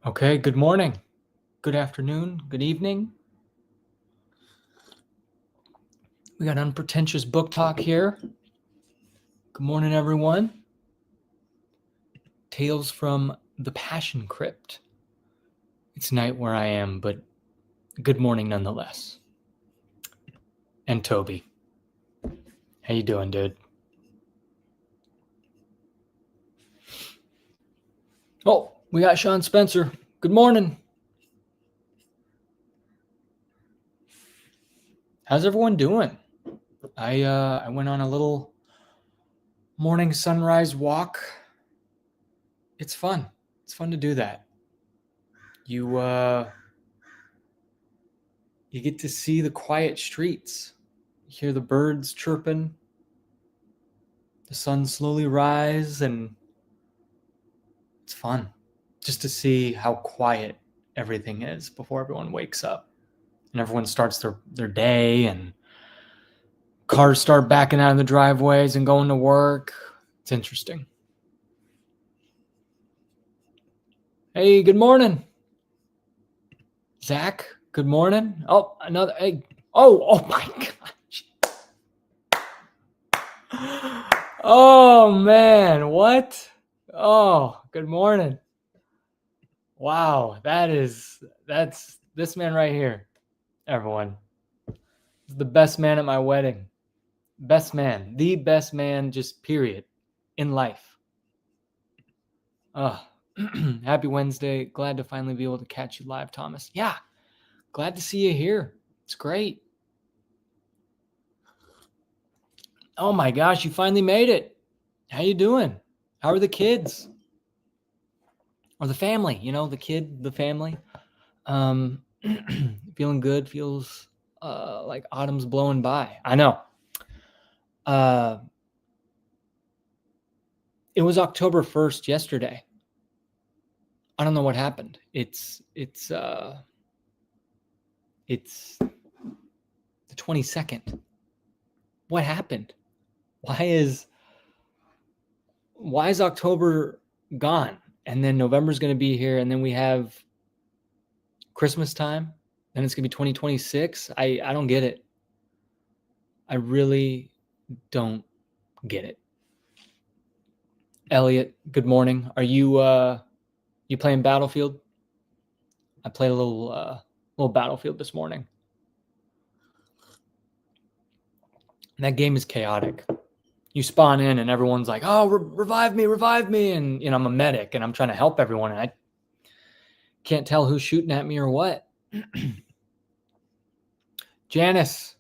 Okay, good morning, good afternoon, good evening. We got unpretentious book talk here. Good morning, everyone. Tales from the Passion Crypt. It's night where I am, but good morning nonetheless. And Toby. How you doing, dude? Oh, we got Sean Spencer. Good morning. How's everyone doing? I went on a little morning sunrise walk. It's fun. It's fun to do that. You get to see the quiet streets. You hear the birds chirping. The sun slowly rise, and it's fun just to see how quiet everything is before everyone wakes up and everyone starts their day, and cars start backing out of the driveways and going to work. It's interesting. Hey, good morning, Zach. Good morning. Oh, another hey. Oh my gosh. Oh man, what? Oh, good morning. Wow, that's this man right here, everyone. The best man at my wedding. Best man. The best man, just period, in life. Happy Wednesday. Glad to finally be able to catch you live, Thomas. Yeah, glad to see you here. It's great. Oh my gosh, you finally made it. How you doing? How are the kids? Or the family, the family. Feeling good, feels like autumn's blowing by. I know. It was October 1st yesterday. I don't know what happened. It's the 22nd. What happened? Why is October gone? And then November's going to be here, and then we have Christmas time, and it's going to be 2026. I don't get it. I really don't get it. Elliot, good morning. Are you playing Battlefield? I played a little Battlefield this morning. And that game is chaotic. You spawn in and everyone's like, "Oh, revive me," and I'm a medic and I'm trying to help everyone, and I can't tell who's shooting at me or what. Janice,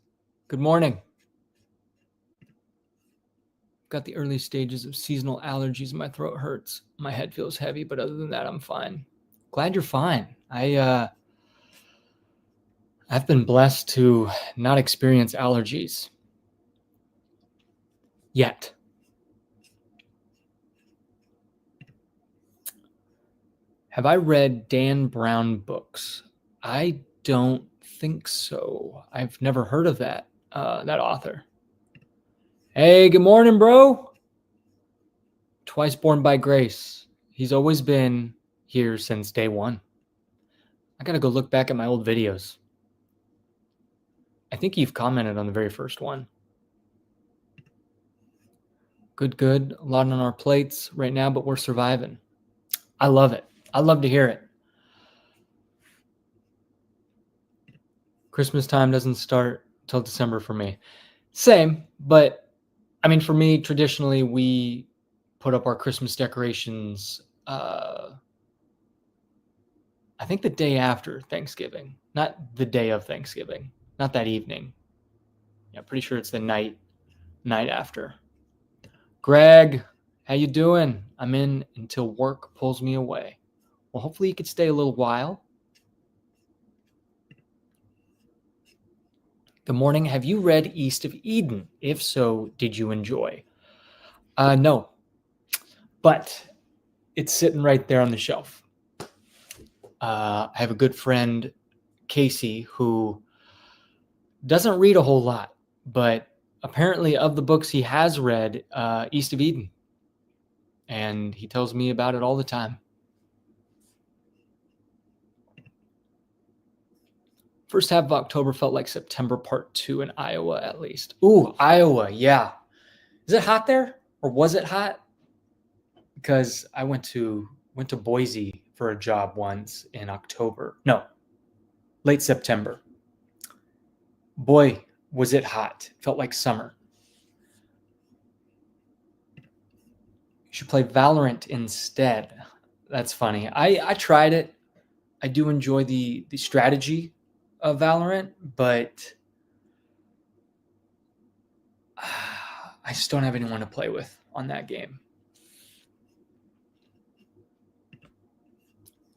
good morning. Got the early stages of seasonal allergies. My throat hurts. My head feels heavy, but other than that, I'm fine. Glad you're fine. I've been blessed to not experience allergies yet. Have I read Dan Brown books? I don't think so. I've never heard of that author. Hey, good morning, bro. Twice born by grace. He's always been here since day one. I got to go look back at my old videos. I think you've commented on the very first one. Good. A lot on our plates right now, but we're surviving. I love it. I love to hear it. Christmas time doesn't start till December for me. Same, but I mean, for me, traditionally, we put up our Christmas decorations, I think the day after Thanksgiving, not the day of Thanksgiving, not that evening. Yeah, pretty sure it's the night after. Greg, how you doing? I'm in until work pulls me away. Well, hopefully you could stay a little while. Good morning. Have you read East of Eden? If so, did you enjoy? No, but it's sitting right there on the shelf. I have a good friend, Casey, who doesn't read a whole lot, but apparently of the books he has read, East of Eden. And he tells me about it all the time. First half of October felt like September part 2 in Iowa, at least. Ooh, Iowa, yeah. Is it hot there, or was it hot? Because I went to Boise for a job once in October. No, late September. Boy, was it hot. It felt like summer. You should play Valorant instead. That's funny. I tried it. I do enjoy the strategy of Valorant, but I just don't have anyone to play with on that game.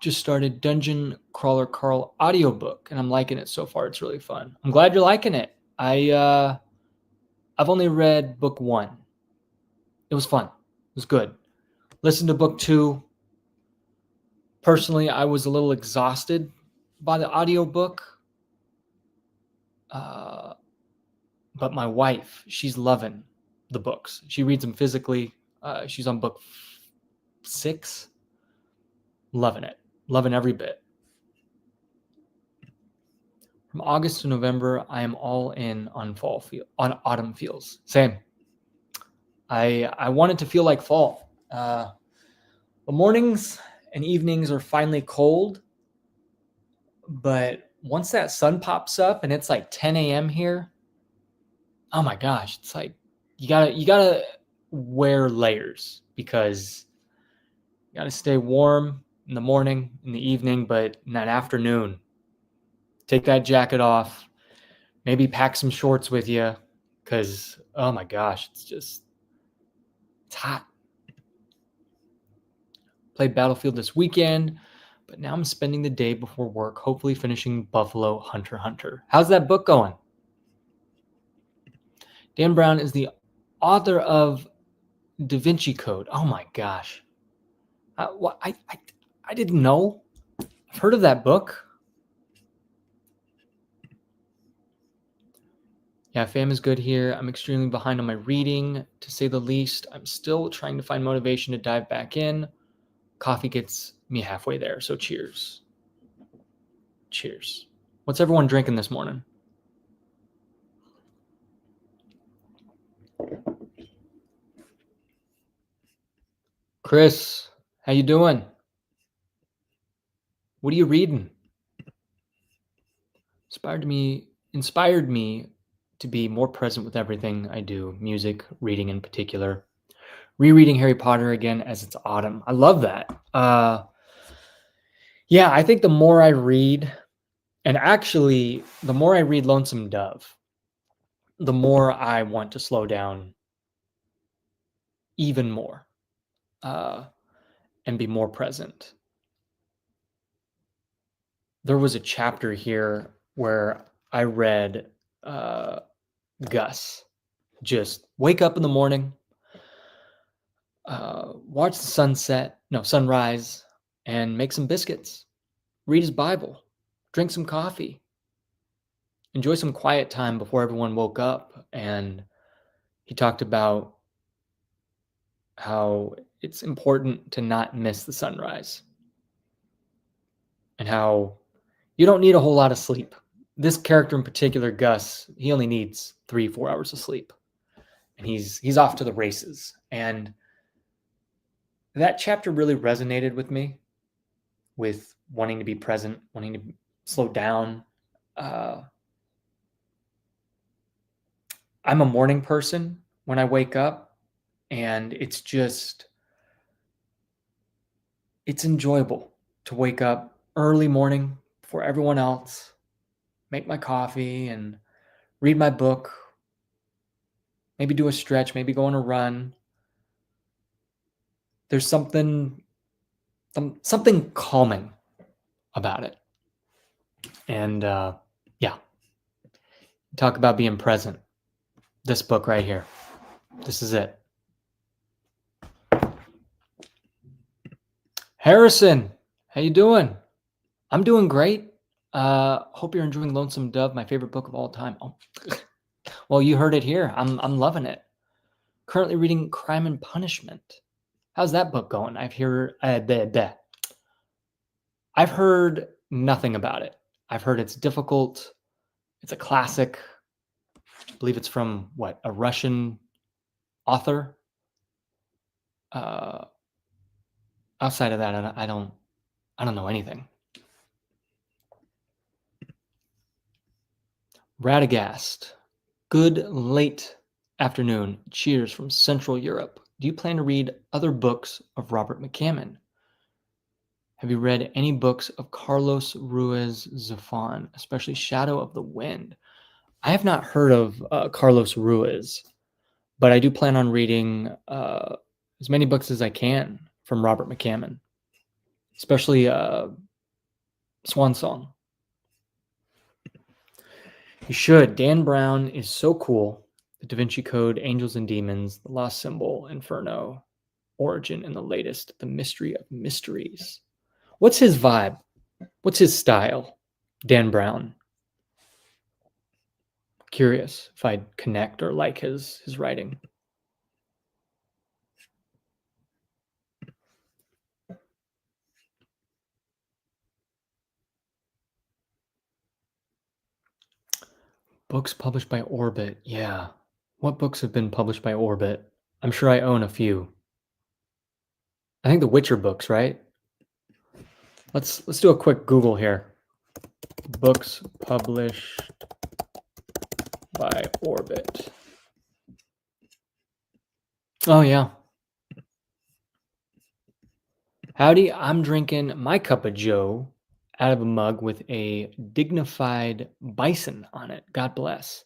Just started Dungeon Crawler Carl audiobook, and I'm liking it so far. It's really fun. I'm glad you're liking it. I've only read book 1. It was fun. It was good. Listened to book 2. Personally, I was a little exhausted by the audiobook. But my wife, she's loving the books. She reads them physically. She's on book 6. Loving it. Loving every bit. From August to November, I am all in on autumn feels. Same. I want it to feel like fall. The mornings and evenings are finally cold, but once that sun pops up and it's like 10 a.m. here, oh my gosh, it's like you gotta wear layers because you gotta stay warm in the morning, in the evening, but in that afternoon, take that jacket off, maybe pack some shorts with you because, oh my gosh, it's hot. Played Battlefield this weekend, but now I'm spending the day before work, hopefully finishing Buffalo Hunter x Hunter. How's that book going? Dan Brown is the author of Da Vinci Code. Oh my gosh. I didn't know. I've heard of that book. Yeah, fam is good here. I'm extremely behind on my reading, to say the least. I'm still trying to find motivation to dive back in. Coffee gets me halfway there, so cheers. Cheers. What's everyone drinking this morning? Chris, how you doing? What are you reading? Inspired me to be more present with everything I do, music, reading in particular. Rereading Harry Potter again as it's autumn. I love that. Yeah, I think the more I read, and actually the more I read Lonesome Dove, the more I want to slow down even more and be more present. There was a chapter here where I read Gus just wake up in the morning, watch the sunrise, and make some biscuits, read his Bible, drink some coffee, enjoy some quiet time before everyone woke up. And he talked about how it's important to not miss the sunrise and how you don't need a whole lot of sleep. This character in particular, Gus, he only needs 3-4 hours of sleep, and he's off to the races. And that chapter really resonated with me, with wanting to be present, wanting to slow down. I'm a morning person when I wake up, and it's enjoyable to wake up early morning before everyone else, make my coffee and read my book, maybe do a stretch, maybe go on a run. There's something calming about it. And yeah, talk about being present. This book right here, this is it. Harrison, how you doing? I'm doing great. Hope you're enjoying Lonesome Dove, my favorite book of all time. Oh. Well, you heard it here. I'm loving it. Currently reading Crime and Punishment. How's that book going? I've heard nothing about it. I've heard it's difficult. It's a classic. I believe it's from a Russian author. Uh, Outside of that, I don't know anything. Radagast. Good late afternoon. Cheers from Central Europe. Do you plan to read other books of Robert McCammon? Have you read any books of Carlos Ruiz Zafón, especially Shadow of the Wind? I have not heard of Carlos Ruiz, but I do plan on reading as many books as I can from Robert McCammon, especially Swan Song. You should. Dan Brown is so cool. The Da Vinci Code, Angels and Demons, The Lost Symbol, Inferno, Origin, and the latest, The Mystery of Mysteries. What's his vibe? What's his style? Dan Brown. Curious if I'd connect or like his writing. Books published by Orbit. Yeah. What books have been published by Orbit? I'm sure I own a few. I think the Witcher books, right? Let's do a quick Google here. Books published by Orbit. Oh yeah. Howdy, I'm drinking my cup of joe out of a mug with a dignified bison on it. God bless.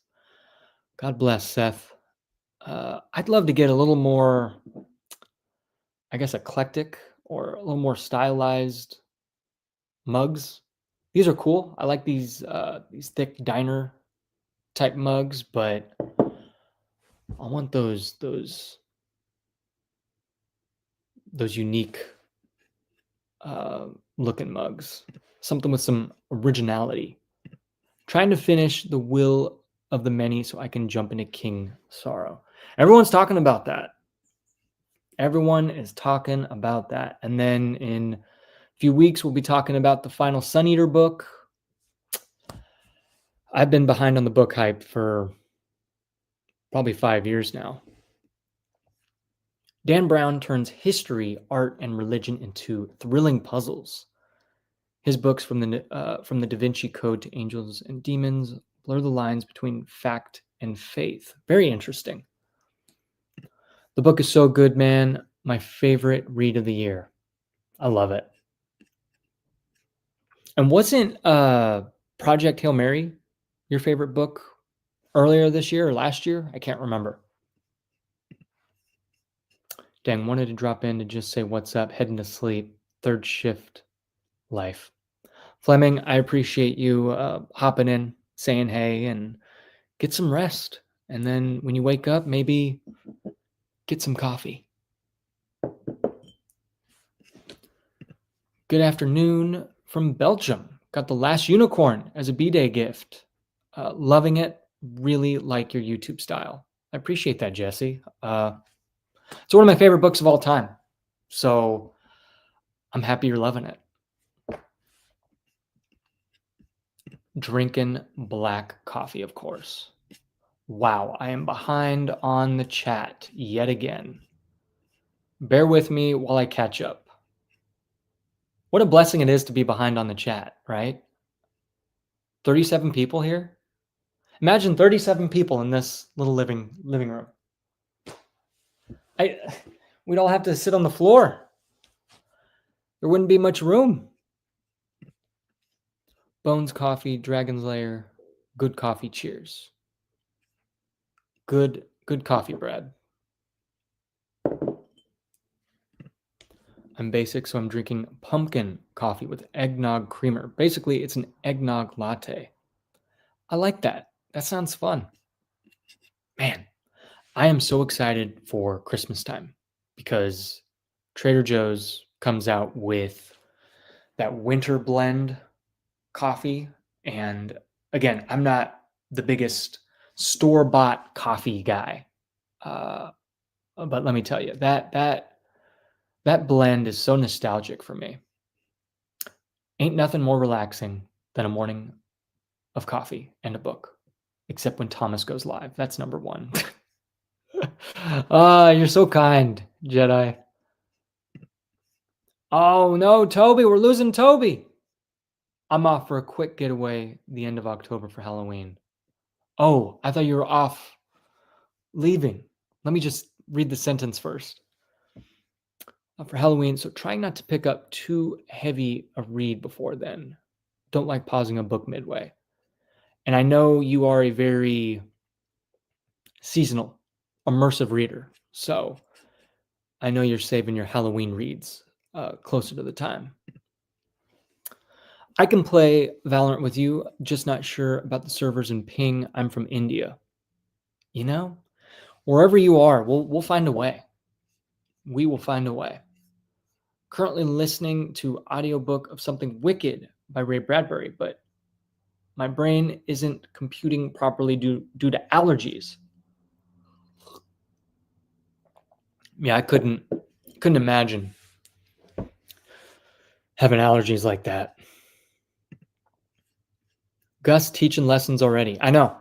God bless, Seth. I'd love to get a little more, I guess, eclectic or a little more stylized mugs. These are cool. I like these thick diner type mugs, but I want those unique looking mugs. Something with some originality. Trying to finish The Will of the Many so I can jump into King Sorrow. Everyone's talking about that. Everyone is talking about that. And then in a few weeks, we'll be talking about the final Sun Eater book. I've been behind on the book hype for probably 5 years now. Dan Brown turns history, art, and religion into thrilling puzzles. His books from the Da Vinci Code to Angels and Demons blur the lines between fact and faith. Very interesting. The book is so good, man. My favorite read of the year. I love it. And wasn't Project Hail Mary your favorite book earlier this year or last year? I can't remember. Dang, wanted to drop in to just say what's up, heading to sleep, third shift life. Fleming, I appreciate you hopping in, saying hey, and get some rest. And then when you wake up, maybe get some coffee. Good afternoon from Belgium. Got the Last Unicorn as a B-Day gift. Loving it. Really like your YouTube style. I appreciate that, Jesse. It's one of my favorite books of all time. So I'm happy you're loving it. Drinking black coffee, of course. Wow, I am behind on the chat yet again. Bear with me while I catch up. What a blessing it is to be behind on the chat, right? 37 people here. Imagine 37 people in this little living room. We'd all have to sit on the floor. There wouldn't be much room. Bones Coffee, Dragon's Lair, good coffee, cheers. Good coffee, Brad. I'm basic, so I'm drinking pumpkin coffee with eggnog creamer. Basically, it's an eggnog latte. I like that. That sounds fun. Man, I am so excited for Christmas time because Trader Joe's comes out with that winter blend coffee. And again, I'm not the biggest store-bought coffee guy. But let me tell you, that blend is so nostalgic for me. Ain't nothing more relaxing than a morning of coffee and a book, except when Thomas goes live. That's number one. You're so kind, Jedi. Oh no, Toby, we're losing Toby. I'm off for a quick getaway the end of October for Halloween. Oh, I thought you were off leaving. Let me just read the sentence first. For Halloween, so trying not to pick up too heavy a read before then. Don't like pausing a book midway. And I know you are a very seasonal, immersive reader. So I know you're saving your Halloween reads closer to the time. I can play Valorant with you, just not sure about the servers in ping. I'm from India. You know, wherever you are, we'll find a way. We will find a way. Currently listening to audiobook of Something Wicked by Ray Bradbury, but my brain isn't computing properly due to allergies. Yeah, I couldn't imagine having allergies like that. Gus teaching lessons already. I know.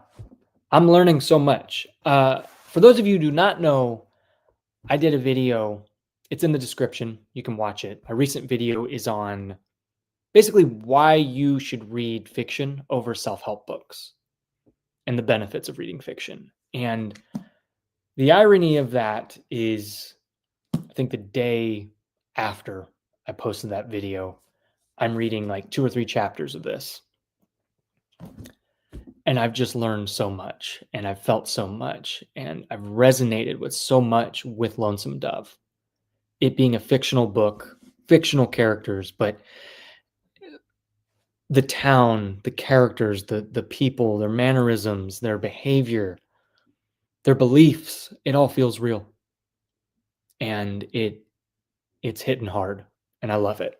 I'm learning so much. For those of you who do not know, I did a video. It's in the description. You can watch it. My recent video is on basically why you should read fiction over self-help books and the benefits of reading fiction. And the irony of that is, I think the day after I posted that video, I'm reading like 2 or 3 chapters of this. And I've just learned so much, and I've felt so much, and I've resonated with so much with Lonesome Dove. It being a fictional book, fictional characters, but the town, the characters, the people, their mannerisms, their behavior, their beliefs, it all feels real. And it's hitting hard, and I love it.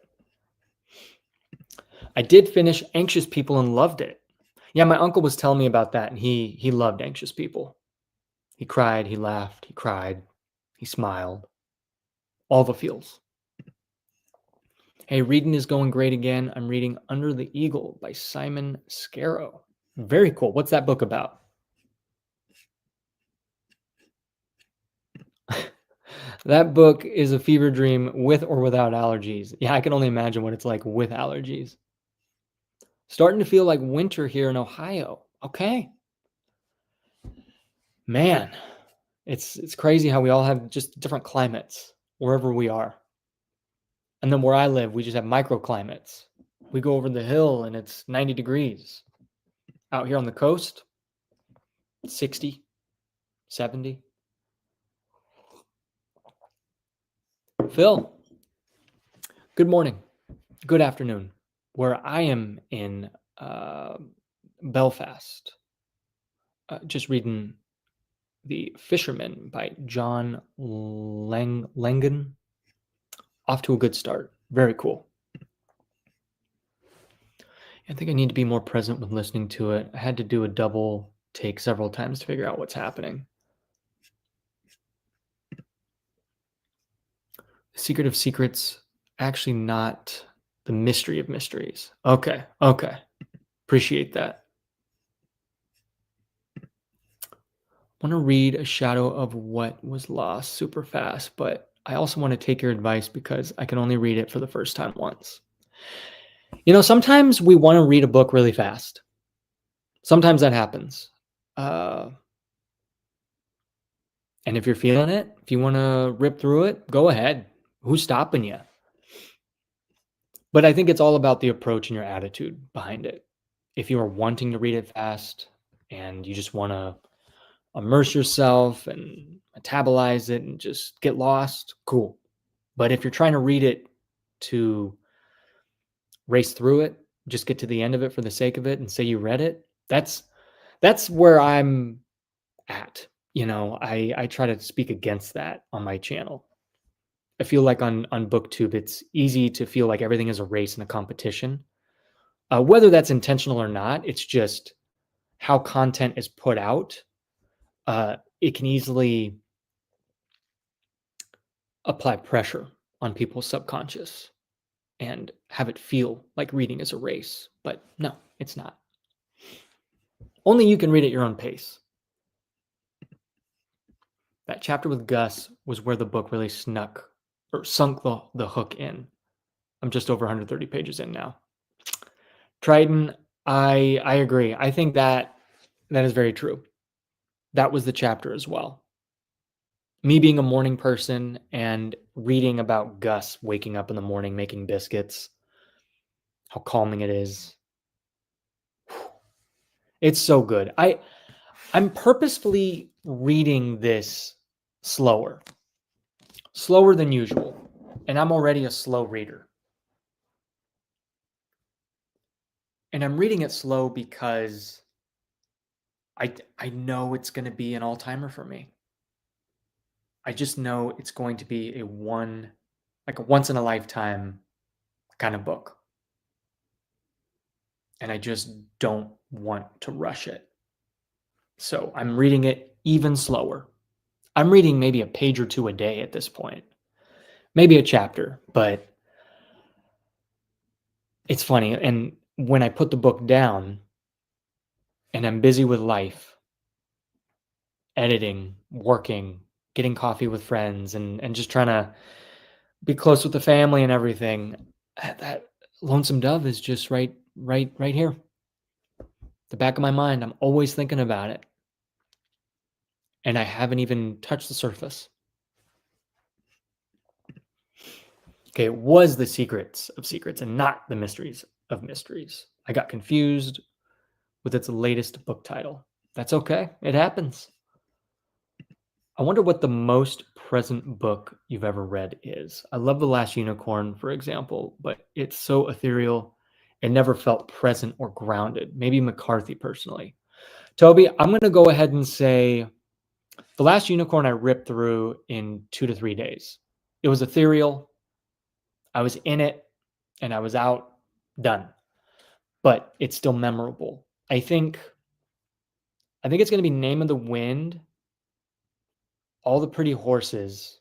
I did finish Anxious People and loved it. Yeah, my uncle was telling me about that, and he loved Anxious People. He cried, he laughed, he cried, he smiled. All the feels. Hey, reading is going great again. I'm reading Under the Eagle by Simon Scarrow. Very cool. What's that book about? That book is a fever dream with or without allergies. Yeah, I can only imagine what it's like with allergies. Starting to feel like winter here in Ohio. Okay. Man, it's crazy how we all have just different climates wherever we are. And then where I live, we just have microclimates. We go over the hill and it's 90 degrees. Out here on the coast, 60, 70. Phil, good morning. Good afternoon. Where I am in Belfast, just reading The Fisherman by John Langan. Off to a good start. Very cool. I think I need to be more present when listening to it. I had to do a double take several times to figure out what's happening. The Secret of Secrets, actually not the Mystery of Mysteries. Okay. Appreciate that. I want to read A Shadow of What Was Lost super fast, but I also want to take your advice because I can only read it for the first time once. You know, sometimes we want to read a book really fast. Sometimes that happens. And if you're feeling it, if you want to rip through it, go ahead. Who's stopping you? But I think it's all about the approach and your attitude behind it. If you are wanting to read it fast and you just want to immerse yourself and metabolize it and just get lost, cool. But if you're trying to read it to race through it, just get to the end of it for the sake of it and say you read it, that's where I'm at. You know, I try to speak against that on my channel. I feel like on booktube, it's easy to feel like everything is a race and a competition. Whether that's intentional or not, it's just how content is put out. It can easily apply pressure on people's subconscious and have it feel like reading is a race. But no, It's not. Only you can read at your own pace. That chapter with Gus was where the book really sunk the hook in. I'm just over 130 pages in now. Triton, I agree. I think that is very true. That was the chapter as well. Me being a morning person and reading about Gus waking up in the morning making biscuits, how calming it is. It's so good. I'm purposefully reading this slower than usual, and I'm already a slow reader. And I'm reading it slow because I know it's going to be an all-timer for me. I just know it's going to be a once in a lifetime kind of book. And I just don't want to rush it. So I'm reading it even slower. I'm reading maybe a page or two a day at this point. Maybe a chapter, but it's funny. And when I put the book down and I'm busy with life, editing, working, getting coffee with friends, and just trying to be close with the family and everything, that Lonesome Dove is just right here. The back of my mind, I'm always thinking about it. And I haven't even touched the surface. Okay, it was The Secrets of Secrets and not The Mysteries of Mysteries. I got confused with its latest book title. That's okay. It happens. I wonder what the most present book you've ever read is. I love The Last Unicorn, for example, but it's so ethereal. It never felt present or grounded. Maybe McCarthy, personally. Toby, I'm going to go ahead and say The Last Unicorn I ripped through in 2 to 3 days. It was ethereal. I was in it and I was out, done. But it's still memorable. I think it's going to be Name of the Wind, All the Pretty Horses,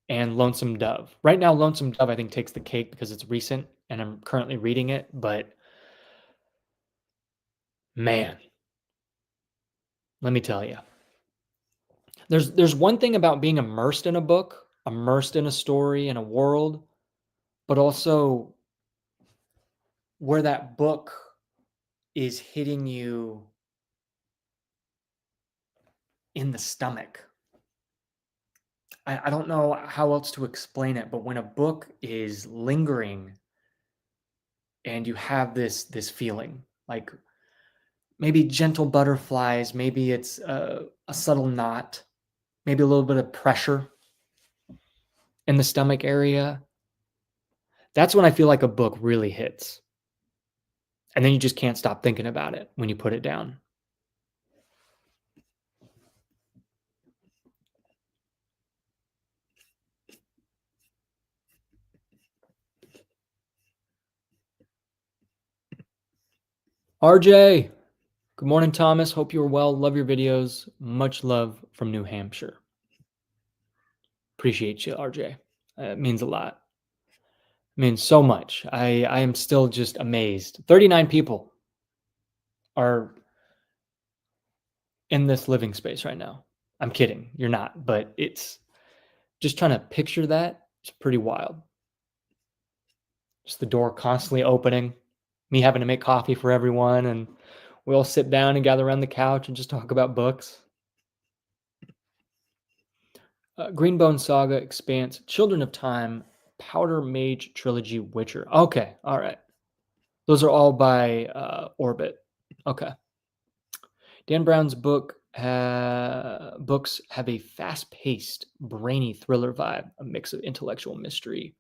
and Lonesome Dove. Right now, Lonesome Dove, I think, takes the cake because it's recent and I'm currently reading it. But man, let me tell you, there's one thing about being immersed in a book, immersed in a story, in a world, but also where that book is hitting you in the stomach. I don't know how else to explain it, but when a book is lingering and you have this feeling, like maybe gentle butterflies, maybe it's a subtle knot, maybe a little bit of pressure in the stomach area, that's when I feel like a book really hits. And then you just can't stop thinking about it when you put it down. RJ, good morning, Thomas. Hope you're well. Love your videos. Much love from New Hampshire. Appreciate you, RJ. It means a lot. It means so much. I am still just amazed. 39 people are in this living space right now. I'm kidding. You're not. But it's just trying to picture that. It's pretty wild. Just the door constantly opening, me having to make coffee for everyone, and we all sit down and gather around the couch and just talk about books. Greenbone Saga, Expanse, Children of Time, Powder Mage Trilogy, Witcher. Okay, all right. Those are all by Orbit. Okay. Dan Brown's books have a fast-paced, brainy thriller vibe, a mix of intellectual mystery,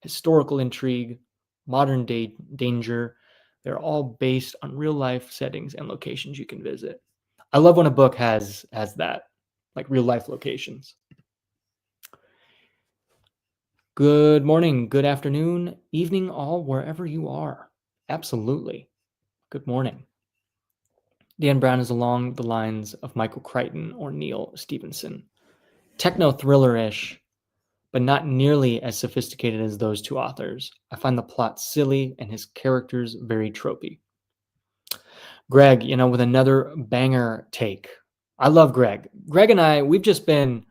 historical intrigue, modern day danger. They're all based on real-life settings and locations you can visit. I love when a book has that, like real-life locations. Good morning, good afternoon, evening, all, wherever you are. Absolutely. Good morning. Dan Brown is along the lines of Michael Crichton or Neil Stevenson. Techno thriller-ish, but not nearly as sophisticated as those two authors. I find the plot silly and his characters very tropey. Greg, with another banger take. I love Greg. Greg and I, we've just been,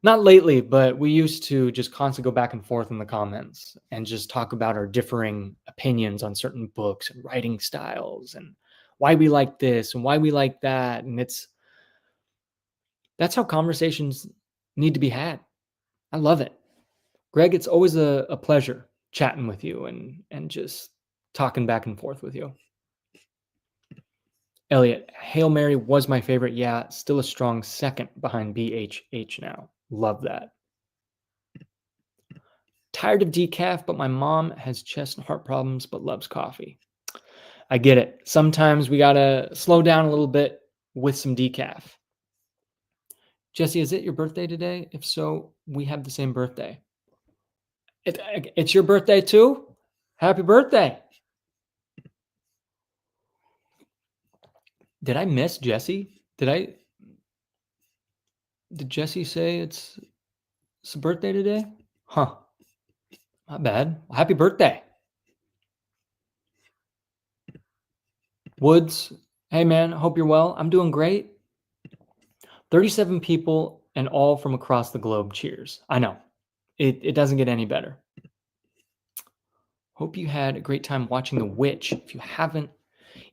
not lately, but we used to just constantly go back and forth in the comments and just talk about our differing opinions on certain books and writing styles and why we like this and why we like that. And that's how conversations need to be had. I love it. Greg, it's always a pleasure chatting with you and just talking back and forth with you. Elliot, Hail Mary was my favorite. Yeah, still a strong second behind BHH now. Love that. Tired of decaf, but my mom has chest and heart problems but loves coffee. I get it. Sometimes we got to slow down a little bit with some decaf. Jesse, is it your birthday today? If so, we have the same birthday. It's your birthday too? Happy birthday. Did I miss Jesse? Did Jesse say it's a birthday today? Huh. Not bad. Well, happy birthday. Woods, hey man, hope you're well. I'm doing great. 37 people and all from across the globe. Cheers. I know. It doesn't get any better. Hope you had a great time watching The Witch.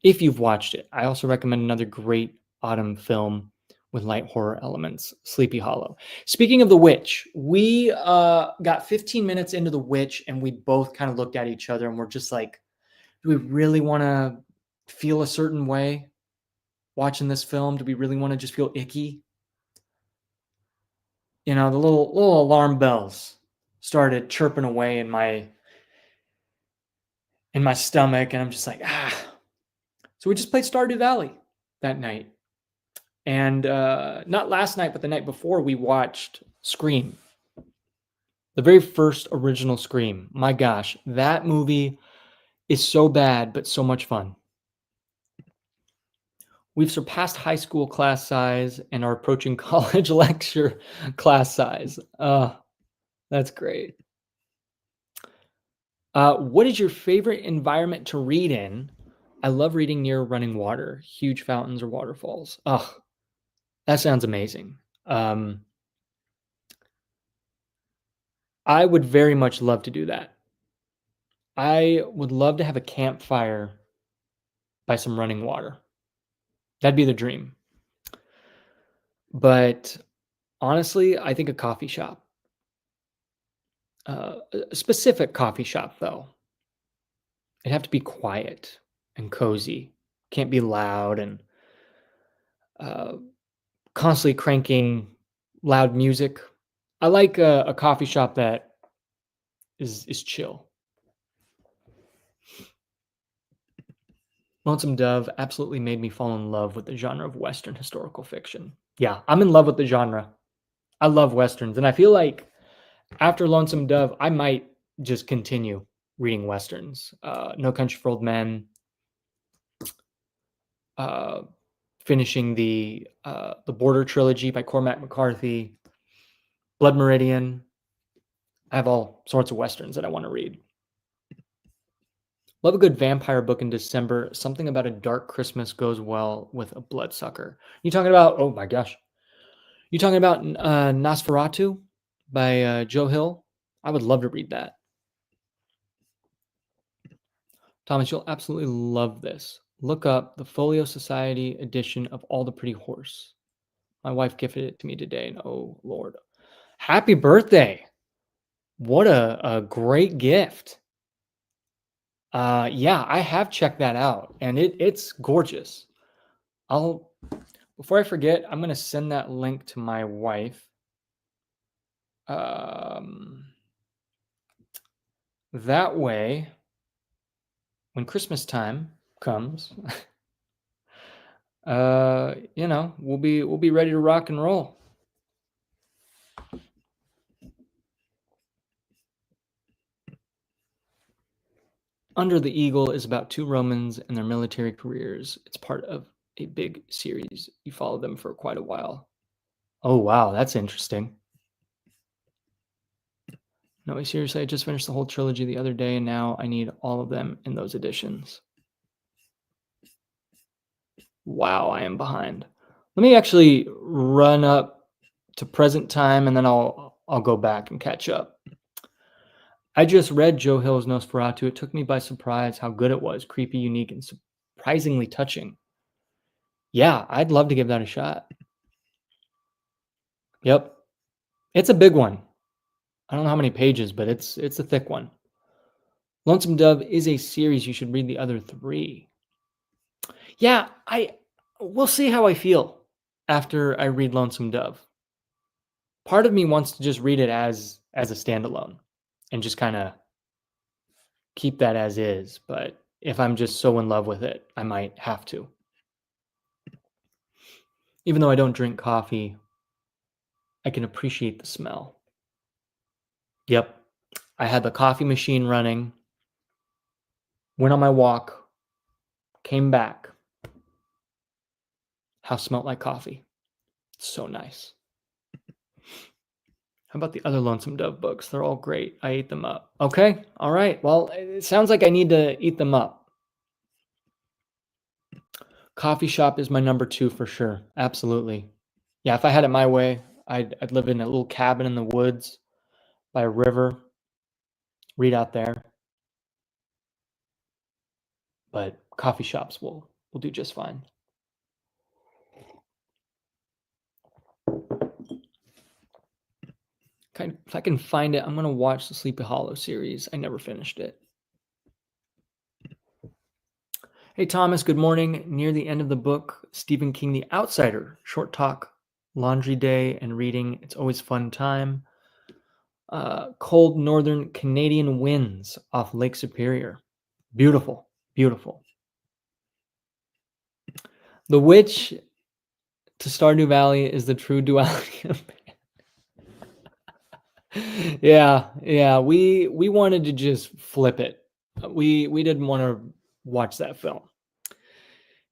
If you've watched it, I also recommend another great autumn film with light horror elements, Sleepy Hollow. Speaking of The Witch, we got 15 minutes into The Witch and we both kind of looked at each other and we're just like, do we really want to feel a certain way watching this film? Do we really want to just feel icky? The little alarm bells started chirping away in my stomach, and I'm just like, So we just played Stardew Valley that night. And not last night, but the night before, we watched Scream. The very first original Scream. My gosh, that movie is so bad, but so much fun. We've surpassed high school class size and are approaching college lecture class size. That's great. What is your favorite environment to read in? I love reading near running water, huge fountains or waterfalls. That sounds amazing. I would very much love to do that. I would love to have a campfire by some running water. That'd be the dream. But honestly, I think a coffee shop. A specific coffee shop, though. It'd have to be quiet and cozy. Can't be loud and constantly cranking loud music. I like a coffee shop that is chill. Lonesome Dove absolutely made me fall in love with the genre of Western historical fiction. Yeah, I'm in love with the genre. I love Westerns. And I feel like after Lonesome Dove, I might just continue reading Westerns. No Country for Old Men. Finishing the Border trilogy by Cormac McCarthy. Blood Meridian. I have all sorts of Westerns that I want to read. Love a good vampire book in December. Something about a dark Christmas goes well with a bloodsucker. You talking about, oh my gosh. You talking about Nosferatu by Joe Hill? I would love to read that. Thomas, you'll absolutely love this. Look up the Folio Society edition of All the Pretty Horse. My wife gifted it to me today, and oh Lord. Happy birthday. What a great gift. Yeah, I have checked that out, and it's gorgeous. Before I forget, I'm going to send that link to my wife. That way, when Christmas time comes, we'll be ready to rock and roll. Under the Eagle is about two Romans and their military careers. It's part of a big series. You follow them for quite a while. Oh, wow. That's interesting. No, seriously, I just finished the whole trilogy the other day, and now I need all of them in those editions. Wow, I am behind. Let me actually run up to present time, and then I'll go back and catch up. I just read Joe Hill's Nosferatu. It took me by surprise how good it was, creepy, unique, and surprisingly touching. Yeah, I'd love to give that a shot. Yep. It's a big one. I don't know how many pages, but it's a thick one. Lonesome Dove is a series. You should read the other 3. Yeah, we'll see how I feel after I read Lonesome Dove. Part of me wants to just read it as a standalone and just kind of keep that as is, but if I'm just so in love with it, I might have to. Even though I don't drink coffee, I can appreciate the smell. Yep. I had the coffee machine running, went on my walk, came back. House smelled like coffee. So nice. How about the other Lonesome Dove books? They're all great. I ate them up. Okay. All right. Well, it sounds like I need to eat them up. Coffee shop is my number 2 for sure. Absolutely. Yeah, if I had it my way, I'd live in a little cabin in the woods by a river, read out there. But coffee shops will do just fine. If I can find it, I'm going to watch the Sleepy Hollow series. I never finished it. Hey, Thomas, good morning. Near the end of the book, Stephen King, The Outsider, short talk, laundry day, and reading. It's always fun time. Cold northern Canadian winds off Lake Superior. Beautiful, beautiful. The witch to Stardew Valley is the true duality of man. Yeah. We wanted to just flip it. We didn't want to watch that film.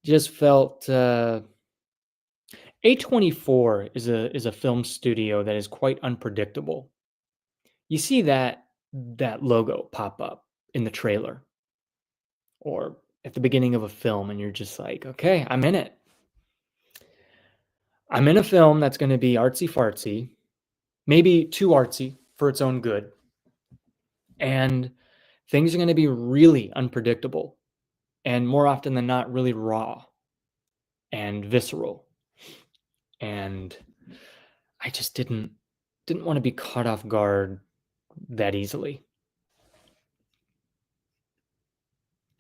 Just felt A24 is a film studio that is quite unpredictable. You see that logo pop up in the trailer or at the beginning of a film, and you're just like, okay, I'm in it. I'm in a film that's going to be artsy fartsy, maybe too artsy for its own good, and things are going to be really unpredictable, and more often than not, really raw and visceral. And I just didn't want to be caught off guard that easily.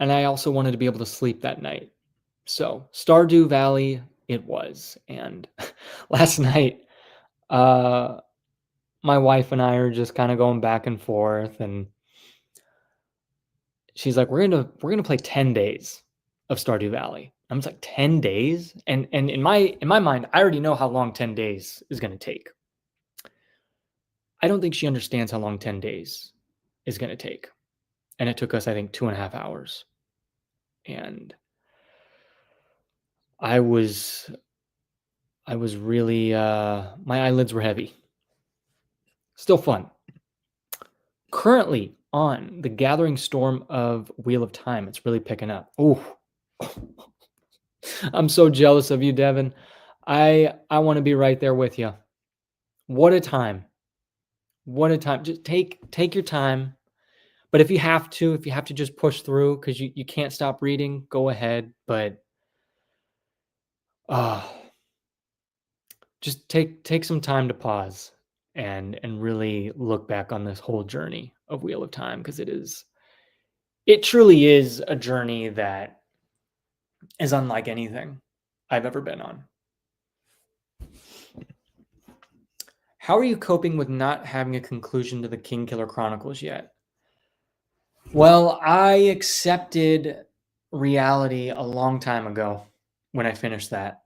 And I also wanted to be able to sleep that night. So Stardew Valley it was. And last night, my wife and I are just kind of going back and forth, and she's like, we're gonna play 10 days of Stardew Valley. I'm just like, 10 days? And in my mind, I already know how long 10 days is gonna take. I don't think she understands how long 10 days is gonna take. And it took us, I think, 2.5 hours. And I was really my eyelids were heavy. Still fun. Currently on the gathering storm of Wheel of Time. It's really picking up. Oh, I'm so jealous of you, Devin. I want to be right there with you. What a time. What a time. Just take your time. But if you have to just push through because you can't stop reading, go ahead. But just take some time to pause and really look back on this whole journey of Wheel of Time, because it truly is a journey that is unlike anything I've ever been on. How are you coping with not having a conclusion to the Kingkiller Chronicles yet? Well, I accepted reality a long time ago when I finished that.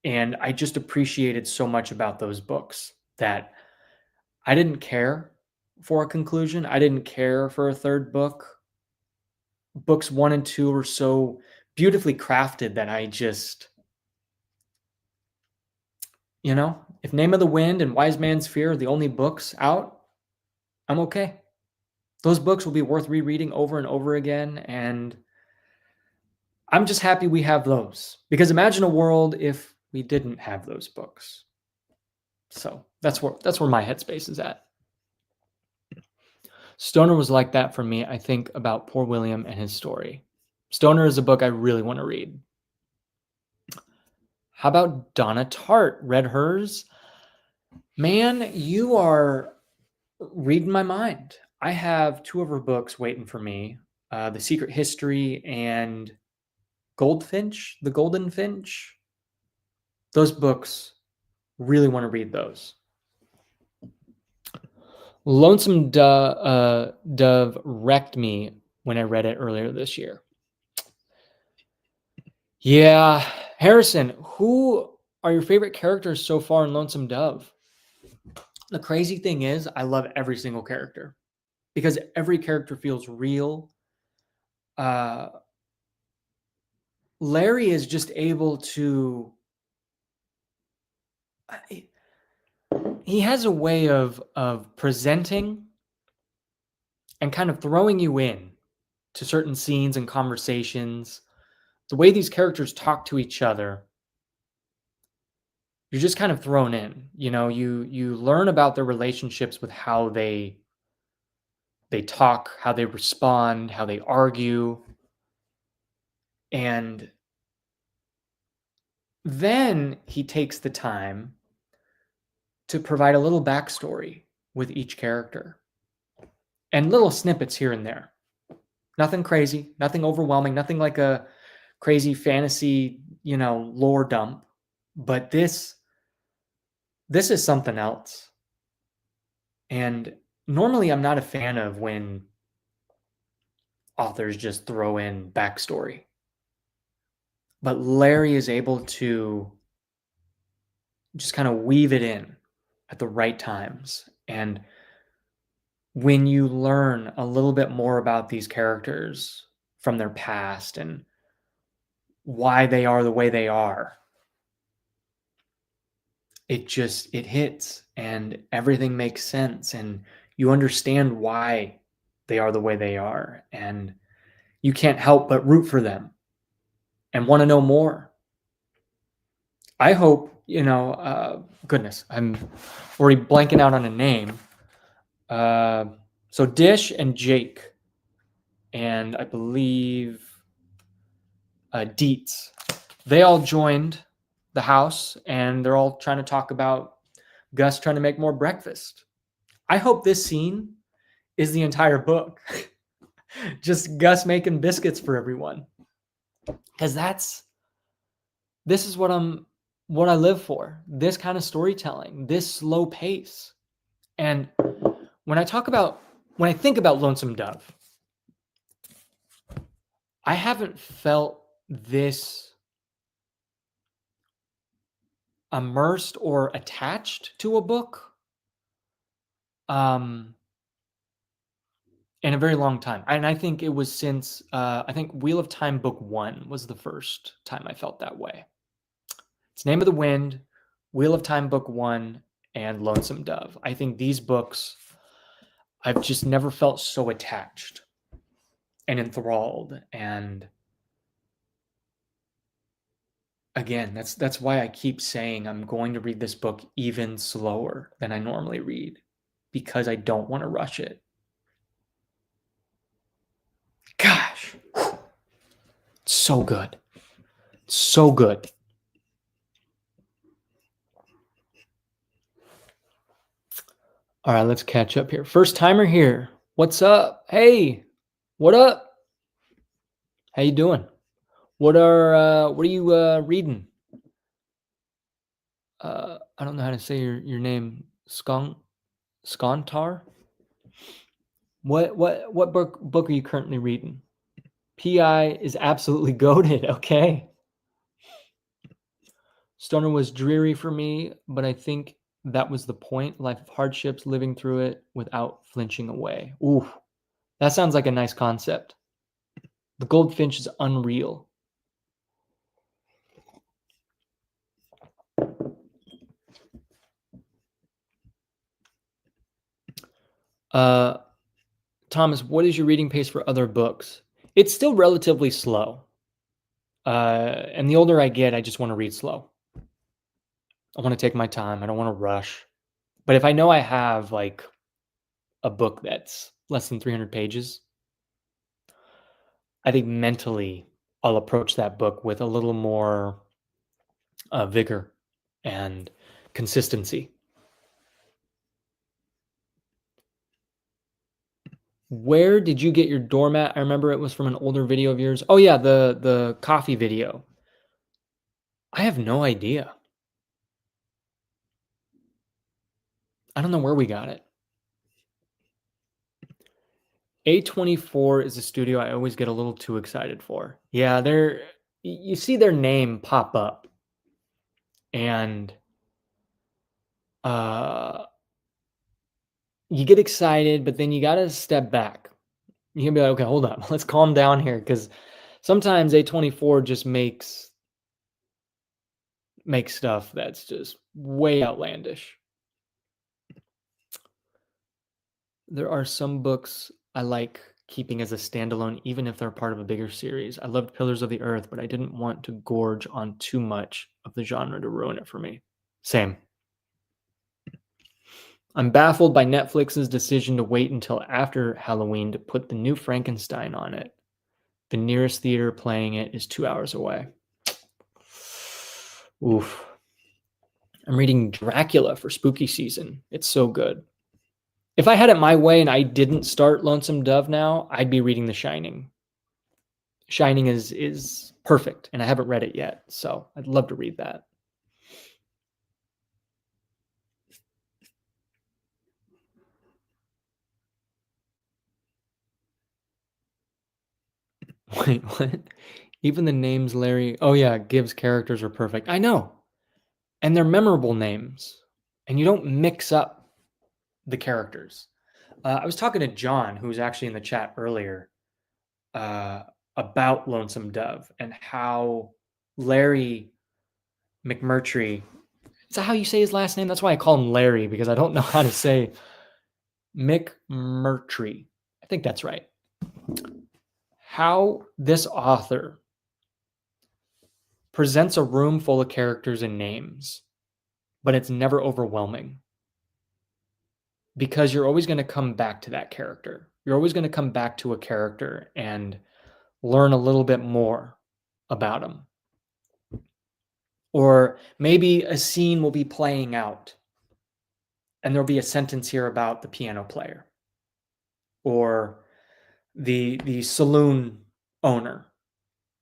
And I just appreciated so much about those books that I didn't care for a conclusion. I didn't care for a third book. Books 1 and 2 were so beautifully crafted that I just, if Name of the Wind and Wise Man's Fear are the only books out, I'm okay. Those books will be worth rereading over and over again, and I'm just happy we have those. Because imagine a world if we didn't have those books. So that's where my headspace is at. Stoner was like that for me. I think about Poor William and his story. Stoner is a book I really want to read. How about Donna Tartt? Read hers? Man, you are reading my mind. I have two of her books waiting for me, The Secret History and Goldfinch, The Golden Finch. Those books, really want to read those. Lonesome Dove wrecked me when I read it earlier this year. Yeah, Harrison, who are your favorite characters so far in Lonesome Dove? The crazy thing is, I love every single character because every character feels real. Larry is just able to. He has a way of presenting and kind of throwing you in to certain scenes and conversations. The way these characters talk to each other, you're just kind of thrown in. You learn about their relationships with how they talk, how they respond, how they argue. And then he takes the time to provide a little backstory with each character and little snippets here and there. Nothing crazy, nothing overwhelming, nothing like a crazy fantasy, lore dump. But this is something else. And normally I'm not a fan of when authors just throw in backstory. But Larry is able to just kind of weave it in at the right times. And when you learn a little bit more about these characters from their past and why they are the way they are, it hits and everything makes sense and you understand why they are the way they are and you can't help but root for them and want to know more. I hope, goodness, I'm already blanking out on a name. So Dish and Jake, and I believe Dietz, they all joined the house and they're all trying to talk about Gus trying to make more breakfast. I hope this scene is the entire book. Just Gus making biscuits for everyone. Because this is what I live for. This kind of storytelling, this slow pace. And when I think about Lonesome Dove, I haven't felt this immersed or attached to a book in a very long time. And I think it was since I think Wheel of Time book 1 was the first time I felt that way. It's Name of the Wind, Wheel of Time book 1, and Lonesome Dove. I think these books I've just never felt so attached and enthralled. And again, that's why I keep saying I'm going to read this book even slower than I normally read, because I don't want to rush it. Gosh, so good. So good. All right, let's catch up here. First timer here. What's up? Hey, what up? How you doing? What are you reading? I don't know how to say your name. Skontar? What book are you currently reading? PI is absolutely goated. Okay. Stoner was dreary for me, but I think that was the point. Life of hardships, living through it without flinching away. Ooh, that sounds like a nice concept. The Goldfinch is unreal. Thomas, what is your reading pace for other books? It's still relatively slow. And the older I get, I just want to read slow. I want to take my time. I don't want to rush. But if I know I have like a book that's less than 300 pages, I think mentally I'll approach that book with a little more vigor and consistency. Where did you get your doormat? I remember it was from an older video of yours. Oh yeah, the coffee video. I have no idea. I don't know where we got it. A24 is a studio I always get a little too excited for. Yeah, you see their name pop up and uh you get excited, but then you got to step back. You can be like, okay, hold up. Let's calm down here cuz sometimes A24 just makes stuff that's just way outlandish. There are some books I like keeping as a standalone, even if they're part of a bigger series. I loved Pillars of the Earth, but I didn't want to gorge on too much of the genre to ruin it for me. Same. I'm baffled by Netflix's decision to wait until after Halloween to put the new Frankenstein on it. The nearest theater playing it is 2 hours away. Oof. I'm reading Dracula for spooky season. It's so good. If I had it my way and I didn't start Lonesome Dove now, I'd be reading The Shining. Shining is perfect, and I haven't read it yet, so I'd love to read that. Wait, what? Even the names Larry. Oh yeah, Gibbs characters are perfect. I know, and they're memorable names, and you don't mix up the characters. I was talking to John, who was actually in the chat earlier, uh, about Lonesome Dove and how Larry McMurtry. Is that how you say his last name? That's why I call him Larry, because I don't know how to say McMurtry. I think that's right. How this author presents a room full of characters and names, but it's never overwhelming. Because you're always going to come back to that character. You're always going to come back to a character and learn a little bit more about him. Or maybe a scene will be playing out and there'll be a sentence here about the piano player or the saloon owner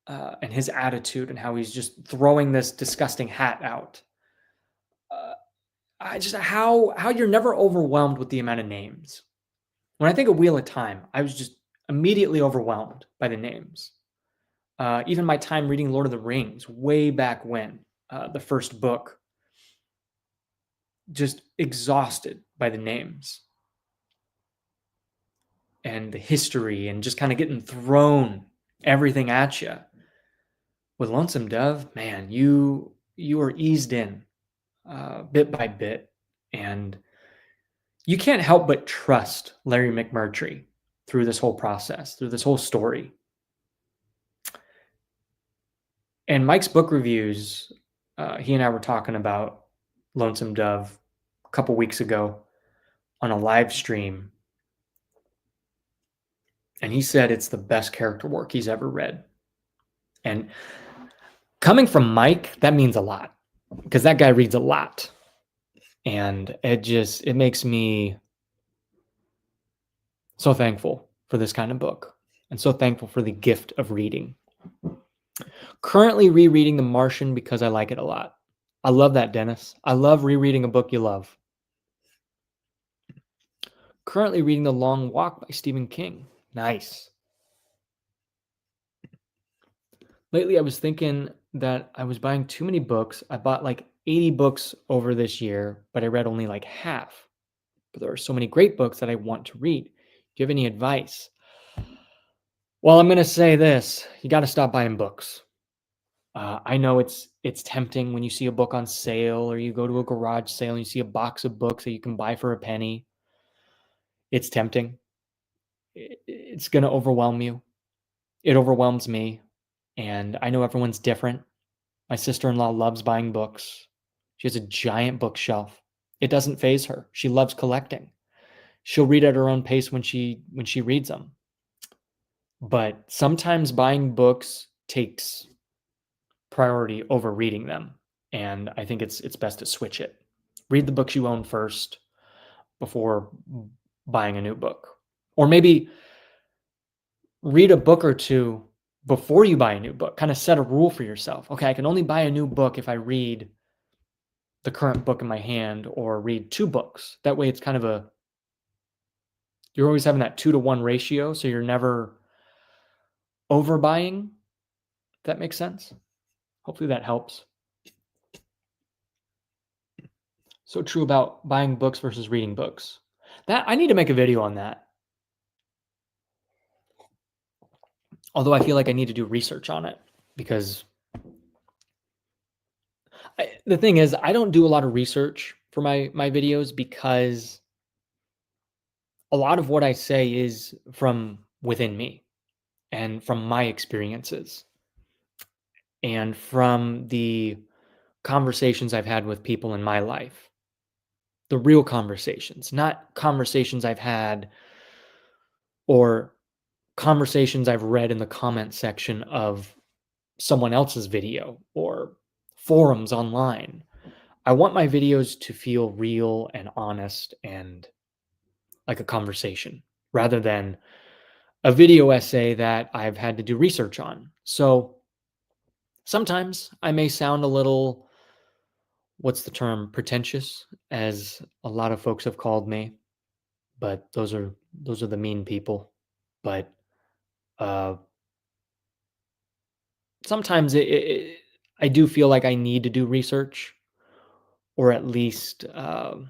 and his attitude and how he's just throwing this disgusting hat out. How you're never overwhelmed with the amount of names. When I think of Wheel of Time, I was just immediately overwhelmed by the names. Even my time reading Lord of the Rings way back when, the first book, just exhausted by the names and the history and just kind of getting thrown everything at you. With Lonesome Dove, man, you are eased in bit by bit, and you can't help but trust Larry McMurtry through this whole process, through this whole story. And Mike's book reviews, he and I were talking about Lonesome Dove a couple weeks ago on a live stream. And he said it's the best character work he's ever read. And coming from Mike, that means a lot because that guy reads a lot. And it makes me so thankful for this kind of book and so thankful for the gift of reading. Currently rereading The Martian because I like it a lot. I love that, Dennis. I love rereading a book you love. Currently reading The Long Walk by Stephen King. Nice. Lately, I was thinking that I was buying too many books. I bought like 80 books over this year, but I read only like half. But there are so many great books that I want to read. Do you have any advice? Well, I'm going to say this. You got to stop buying books. I know it's tempting when you see a book on sale or you go to a garage sale and you see a box of books that you can buy for a penny. It's tempting. It's going to overwhelm you. It overwhelms me. And I know everyone's different. My sister-in-law loves buying books. She has a giant bookshelf. It doesn't faze her. She loves collecting. She'll read at her own pace when she reads them. But sometimes buying books takes priority over reading them, and I think it's best to switch it. Read the books you own first before buying a new book. Or maybe read a book or two before you buy a new book. Kind of set a rule for yourself. Okay, I can only buy a new book if I read the current book in my hand or read 2 books. That way it's kind of you're always having that 2-to-1 ratio, so you're never overbuying. If that makes sense. Hopefully that helps. So true about buying books versus reading books. That I need to make a video on that. Although I feel like I need to do research on it because the thing is, I don't do a lot of research for my videos because a lot of what I say is from within me and from my experiences and from the conversations I've had with people in my life. The real conversations, not conversations I've had or conversations I've read in the comment section of someone else's video or forums online. I want my videos to feel real and honest and like a conversation rather than a video essay that I've had to do research on. So sometimes I may sound a little, what's the term, pretentious, as a lot of folks have called me, but those are the mean people. But sometimes I do feel like I need to do research or at least have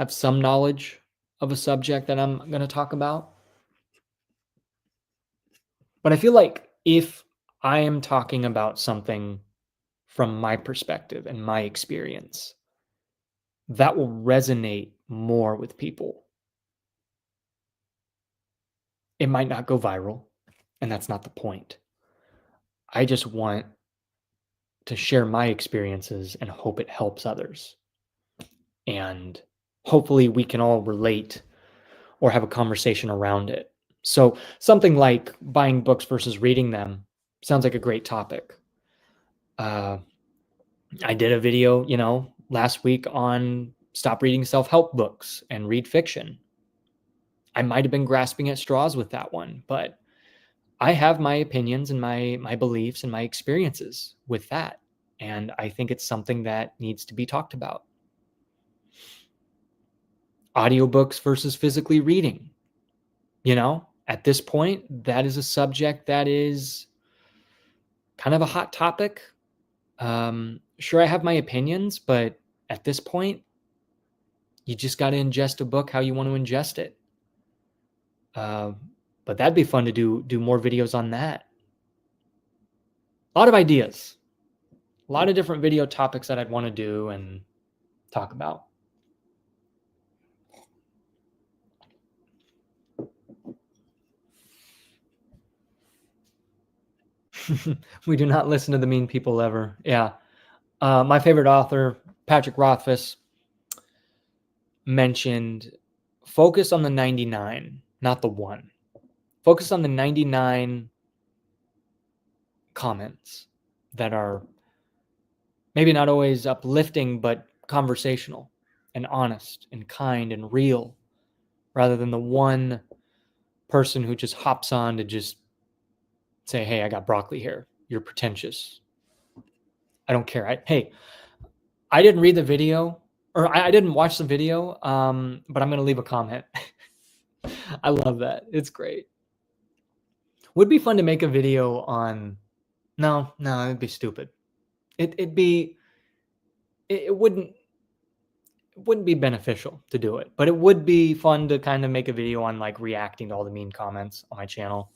some knowledge of a subject that I'm going to talk about. But I feel like if I am talking about something from my perspective and my experience, that will resonate more with people. It might not go viral, and that's not the point. I just want to share my experiences and hope it helps others. And hopefully we can all relate or have a conversation around it. So something like buying books versus reading them sounds like a great topic. I did a video, last week on stop reading self-help books and read fiction. I might have been grasping at straws with that one, but I have my opinions and my beliefs and my experiences with that. And I think it's something that needs to be talked about. Audiobooks versus physically reading. At this point, that is a subject that is kind of a hot topic. Sure, I have my opinions, but at this point, you just got to ingest a book how you want to ingest it. But that'd be fun to do more videos on that. A lot of ideas, a lot of different video topics that I'd want to do and talk about. We do not listen to the mean people ever. Yeah. My favorite author, Patrick Rothfuss, mentioned focus on the 99, not the 1. Focus on the 99 comments that are maybe not always uplifting, but conversational and honest and kind and real, rather than the one person who just hops on to just say, hey, I got broccoli hair. You're pretentious. I don't care. I didn't read the video, or I didn't watch the video, but I'm going to leave a comment. I love that. It's great. Would be fun to make a video on, no, it'd be stupid. It wouldn't be beneficial to do it, but it would be fun to kind of make a video on like reacting to all the mean comments on my channel.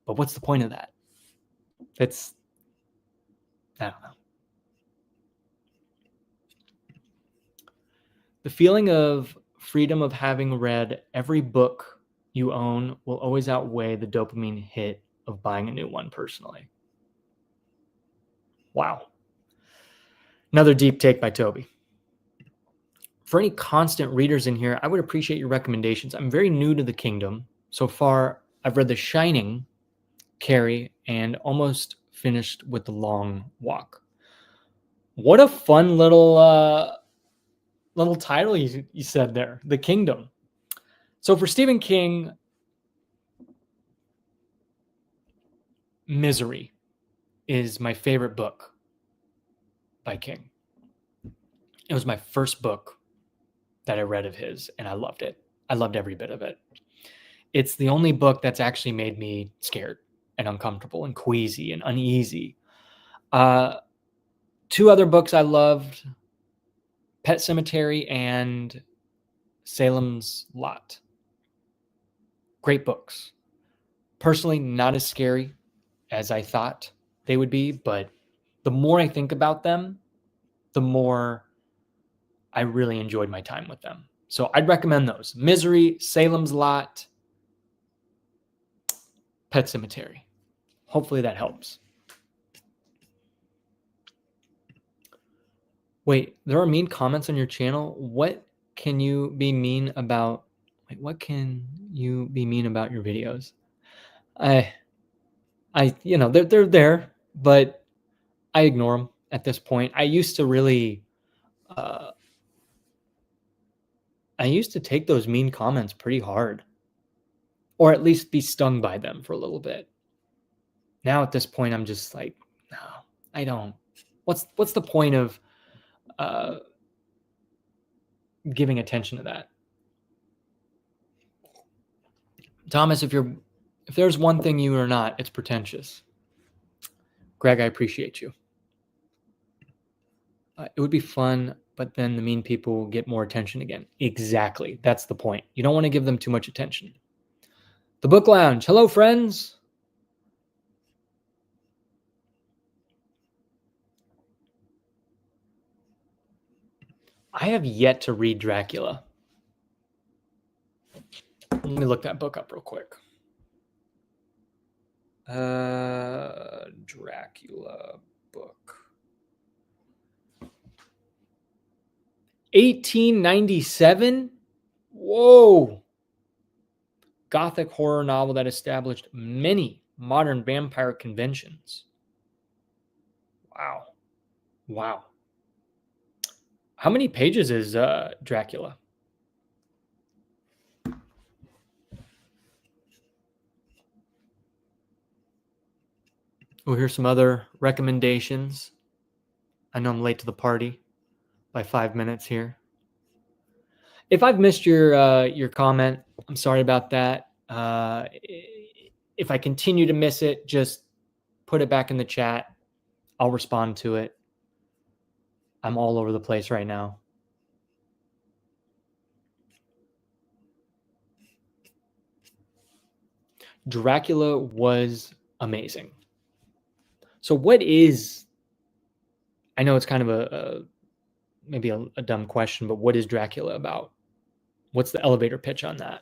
But what's the point of that? I don't know. The feeling of freedom of having read every book you own will always outweigh the dopamine hit of buying a new one personally. Wow. Another deep take by Toby. For any constant readers in here, I would appreciate your recommendations. I'm very new to the kingdom. So far, I've read The Shining, Carrie, and almost finished with The Long Walk. What a fun little title you said there, The Kingdom. So for Stephen King, Misery is my favorite book by King. It was my first book that I read of his, and I loved it. I loved every bit of it. It's the only book that's actually made me scared and uncomfortable and queasy and uneasy. Two other books I loved, Pet Sematary and Salem's Lot. Great books. Personally, not as scary as I thought they would be, but the more I think about them, the more I really enjoyed my time with them. So I'd recommend those. Misery, Salem's Lot, Pet Sematary. Hopefully that helps. Wait, there are mean comments on your channel? What can you be mean about? What can you be mean about your videos? They're there, but I ignore them at this point. I used to really, I used to take those mean comments pretty hard, or at least be stung by them for a little bit. Now at this point, I'm just like, no, I don't. What's the point of giving attention to that? Thomas, if there's one thing you are not, it's pretentious. Greg, I appreciate you. It would be fun, but then the mean people will get more attention again. Exactly. That's the point. You don't want to give them too much attention. The Book Lounge. Hello, friends. I have yet to read Dracula. Let me look that book up real quick. Dracula book. 1897? Whoa. Gothic horror novel that established many modern vampire conventions. Wow. Wow. How many pages is Dracula? Oh, here's some other recommendations. I know I'm late to the party by 5 minutes here. If I've missed your comment, I'm sorry about that. If I continue to miss it, just put it back in the chat. I'll respond to it. I'm all over the place right now. Dracula was amazing. So what is, I know it's kind of maybe a dumb question, but what is Dracula about? What's the elevator pitch on that?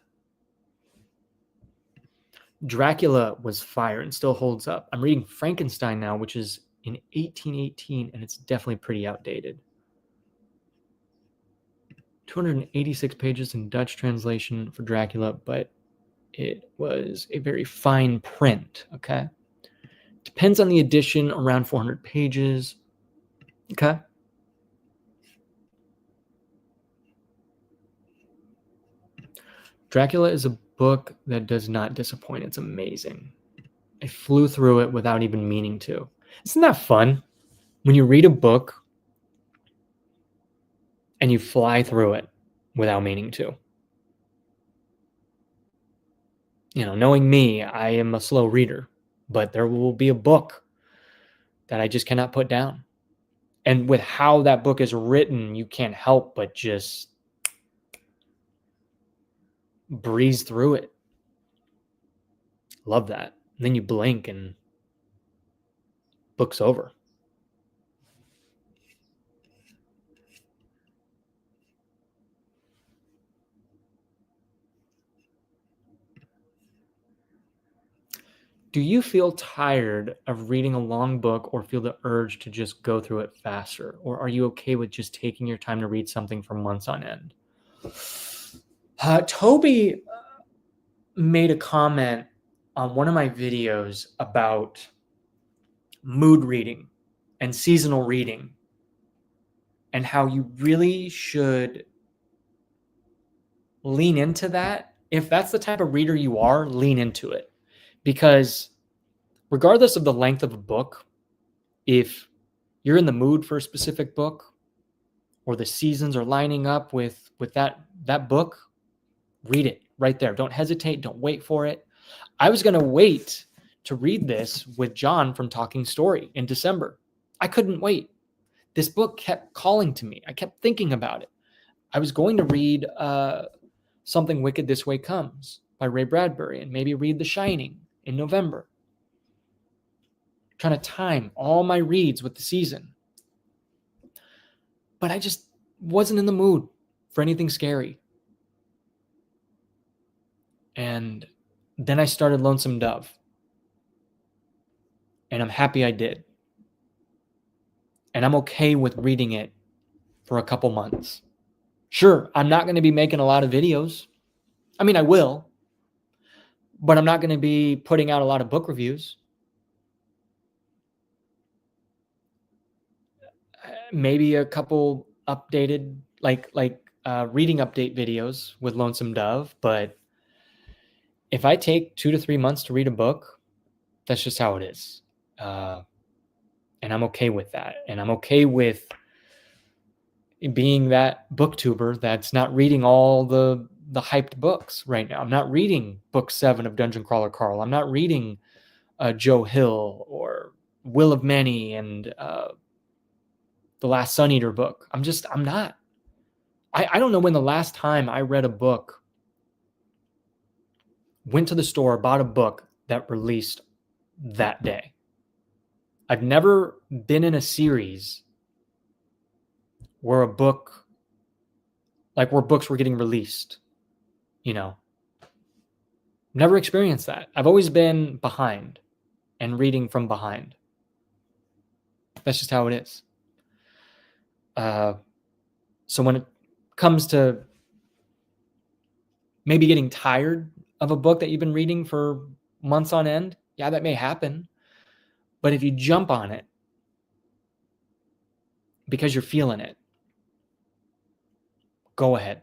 Dracula was fire and still holds up. I'm reading Frankenstein now, which is in 1818, and it's definitely pretty outdated. 286 pages in Dutch translation for Dracula, but it was a very fine print, okay? Depends on the edition, around 400 pages, okay? Dracula is a book that does not disappoint. It's amazing. I flew through it without even meaning to. Isn't that fun? When you read a book and you fly through it without meaning to. You know, knowing me, I am a slow reader, but there will be a book that I just cannot put down. And with how that book is written, you can't help but just breeze through it. Love that. And then you blink and book's over. Do you feel tired of reading a long book or feel the urge to just go through it faster? Or are you okay with just taking your time to read something for months on end? Toby made a comment on one of my videos about mood reading and seasonal reading and how you really should lean into that. If that's the type of reader you are, lean into it. Because regardless of the length of a book, if you're in the mood for a specific book or the seasons are lining up with that book, read it right there. Don't hesitate. Don't wait for it. I was going to wait to read this with John from Talking Story in December. I couldn't wait. This book kept calling to me. I kept thinking about it. I was going to read Something Wicked This Way Comes by Ray Bradbury and maybe read The Shining in November. Trying to time all my reads with the season. But I just wasn't in the mood for anything scary. And then I started Lonesome Dove. And I'm happy I did. And I'm okay with reading it for a couple months. Sure, I'm not going to be making a lot of videos. I mean, I will. But I'm not going to be putting out a lot of book reviews. Maybe a couple updated, like reading update videos with Lonesome Dove. But if I take 2 to 3 months to read a book, that's just how it is. And I'm okay with that. And I'm okay with being that booktuber that's not reading all the hyped books right now. I'm not reading book 7 of Dungeon Crawler Carl. I'm not reading Joe Hill or Will of Many and the last Sun Eater book. I'm not. I don't know when the last time I read a book, went to the store, bought a book that released that day. I've never been in a series where books were getting released, Never experienced that. I've always been behind and reading from behind. That's just how it is. So when it comes to maybe getting tired of a book that you've been reading for months on end, yeah, that may happen. But if you jump on it because you're feeling it, go ahead.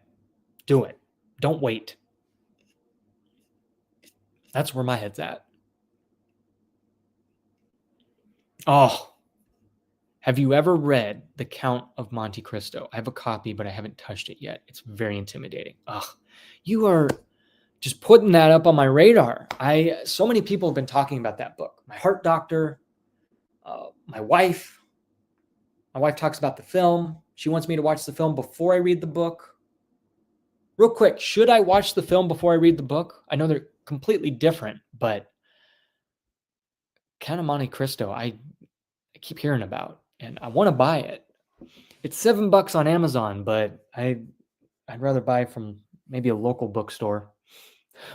Do it. Don't wait. That's where my head's at. Oh, have you ever read The Count of Monte Cristo? I have a copy, but I haven't touched it yet. It's very intimidating. You are just putting that up on my radar. So many people have been talking about that book. My heart doctor, my wife. My wife talks about the film. She wants me to watch the film before I read the book. Real quick, should I watch the film before I read the book? I know they're completely different, but Count of Monte Cristo, I keep hearing about, and I want to buy it. It's $7 on Amazon, but I'd rather buy from maybe a local bookstore.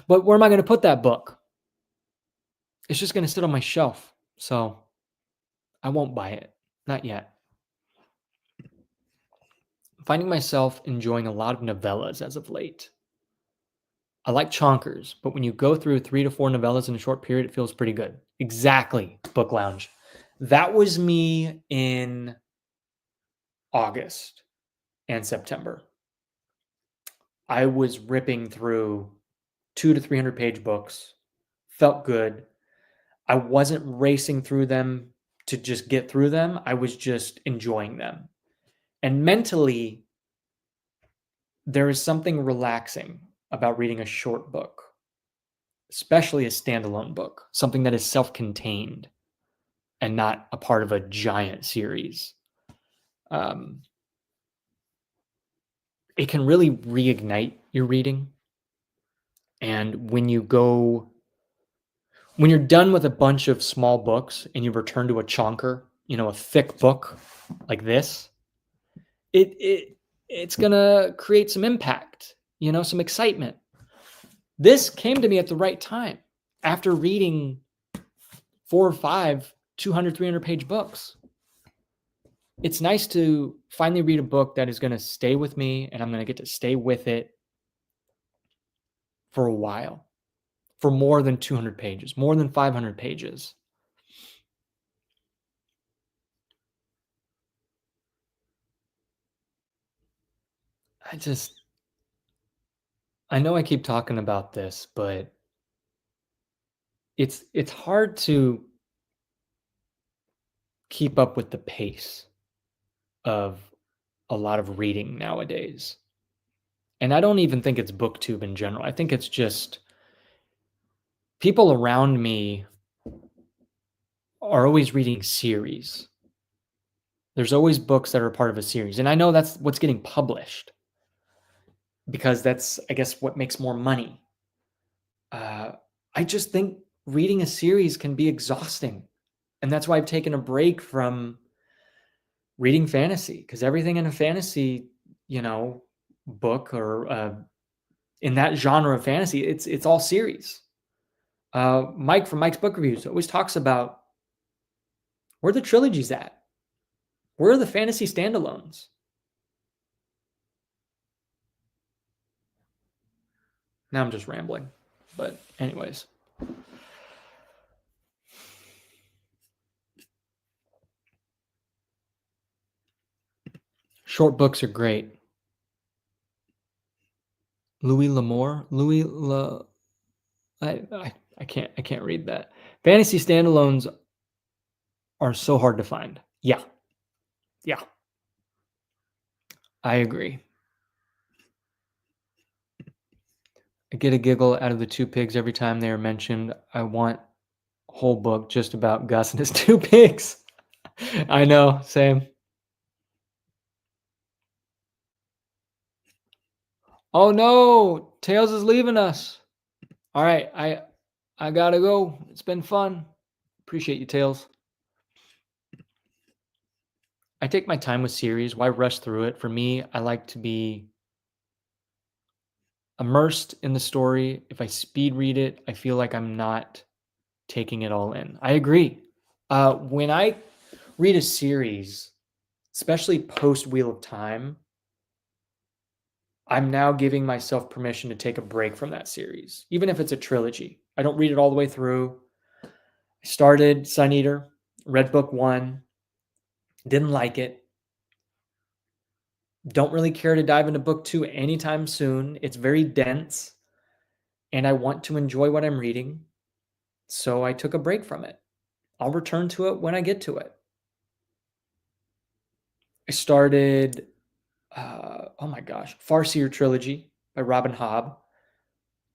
But where am I going to put that book? It's just going to sit on my shelf, so I won't buy it. Not yet. I'm finding myself enjoying a lot of novellas as of late. I like chonkers, but when you go through 3 to 4 novellas in a short period, it feels pretty good. Exactly, Book Lounge. That was me in August and September. I was ripping through 200 to 300 page books. Felt good. I wasn't racing through them to just get through them. I was just enjoying them. And mentally, there is something relaxing about reading a short book, especially a standalone book, something that is self-contained and not a part of a giant series. It can really reignite your reading. And when you're done with a bunch of small books and you return to a chonker, a thick book like this, it's gonna create some impact, some excitement. This came to me at the right time after reading 4 or 5 200, 300-page books. It's nice to finally read a book that is going to stay with me, and I'm going to get to stay with it for a while, for more than 200 pages, more than 500 pages. I know I keep talking about this, but it's hard to keep up with the pace of a lot of reading nowadays. And I don't even think it's booktube in general. I think it's just people around me are always reading series. There's always books that are part of a series. And I know that's what's getting published because that's, I guess, what makes more money. I just think reading a series can be exhausting. And that's why I've taken a break from reading fantasy, because everything in a fantasy, book or in that genre of fantasy, it's all series. Mike from Mike's Book Reviews always talks about where the trilogy's at. Where are the fantasy standalones? Now I'm just rambling. But anyways. Short books are great. Louis L'Amour? I can't read that. Fantasy standalones are so hard to find. Yeah. I agree. I get a giggle out of the two pigs every time they are mentioned. I want a whole book just about Gus and his two pigs. I know, same. Oh no, Tails is leaving us. All right, I gotta go. It's been fun. Appreciate you, Tails. I take my time with series. Why rush through it? For me, I like to be immersed in the story. If I speed read it, I feel like I'm not taking it all in. I agree. When I read a series, especially post Wheel of Time, I'm now giving myself permission to take a break from that series, even if it's a trilogy. I don't read it all the way through. I started Sun Eater, read book 1, didn't like it. Don't really care to dive into book 2 anytime soon. It's very dense, and I want to enjoy what I'm reading, so I took a break from it. I'll return to it when I get to it. I started, oh my gosh, Farseer Trilogy by Robin Hobb.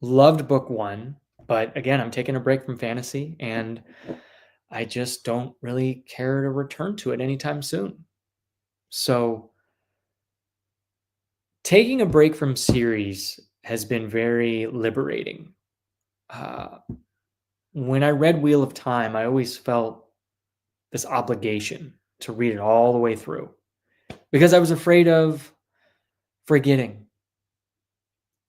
Loved book 1, but again, I'm taking a break from fantasy, and I just don't really care to return to it anytime soon. So taking a break from series has been very liberating. When I read Wheel of Time, I always felt this obligation to read it all the way through because I was afraid of forgetting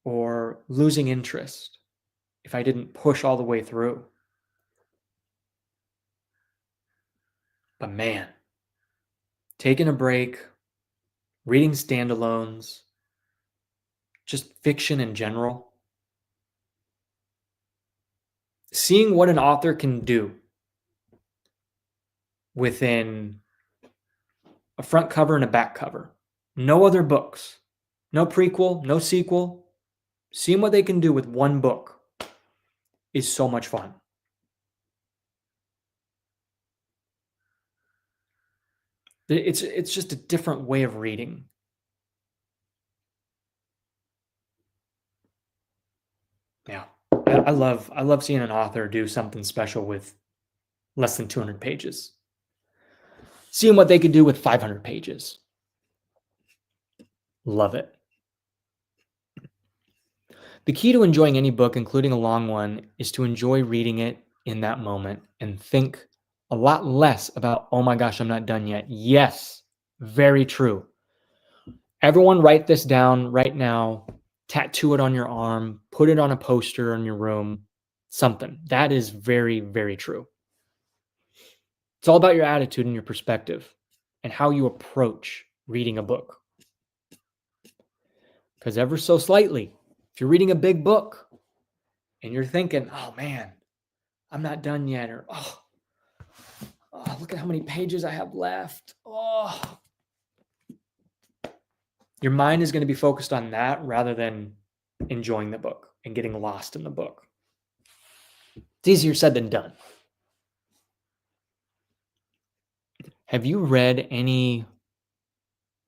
or losing interest if I didn't push all the way through. But man, taking a break, reading standalones, just fiction in general, seeing what an author can do within a front cover and a back cover. No other books, no prequel, no sequel. Seeing what they can do with one book is so much fun. It's just a different way of reading. Yeah. I love seeing an author do something special with less than 200 pages. Seeing what they could do with 500 pages. Love it. The key to enjoying any book, including a long one, is to enjoy reading it in that moment and think a lot less about, oh my gosh, I'm not done yet. Yes, very true. Everyone write this down right now. Tattoo it on your arm. Put it on a poster in your room. Something. That is very, very true. It's all about your attitude and your perspective and how you approach reading a book. Because ever so slightly, if you're reading a big book and you're thinking, oh man, I'm not done yet, or oh, look at how many pages I have left. Oh, your mind is going to be focused on that rather than enjoying the book and getting lost in the book. It's easier said than done. Have you read any?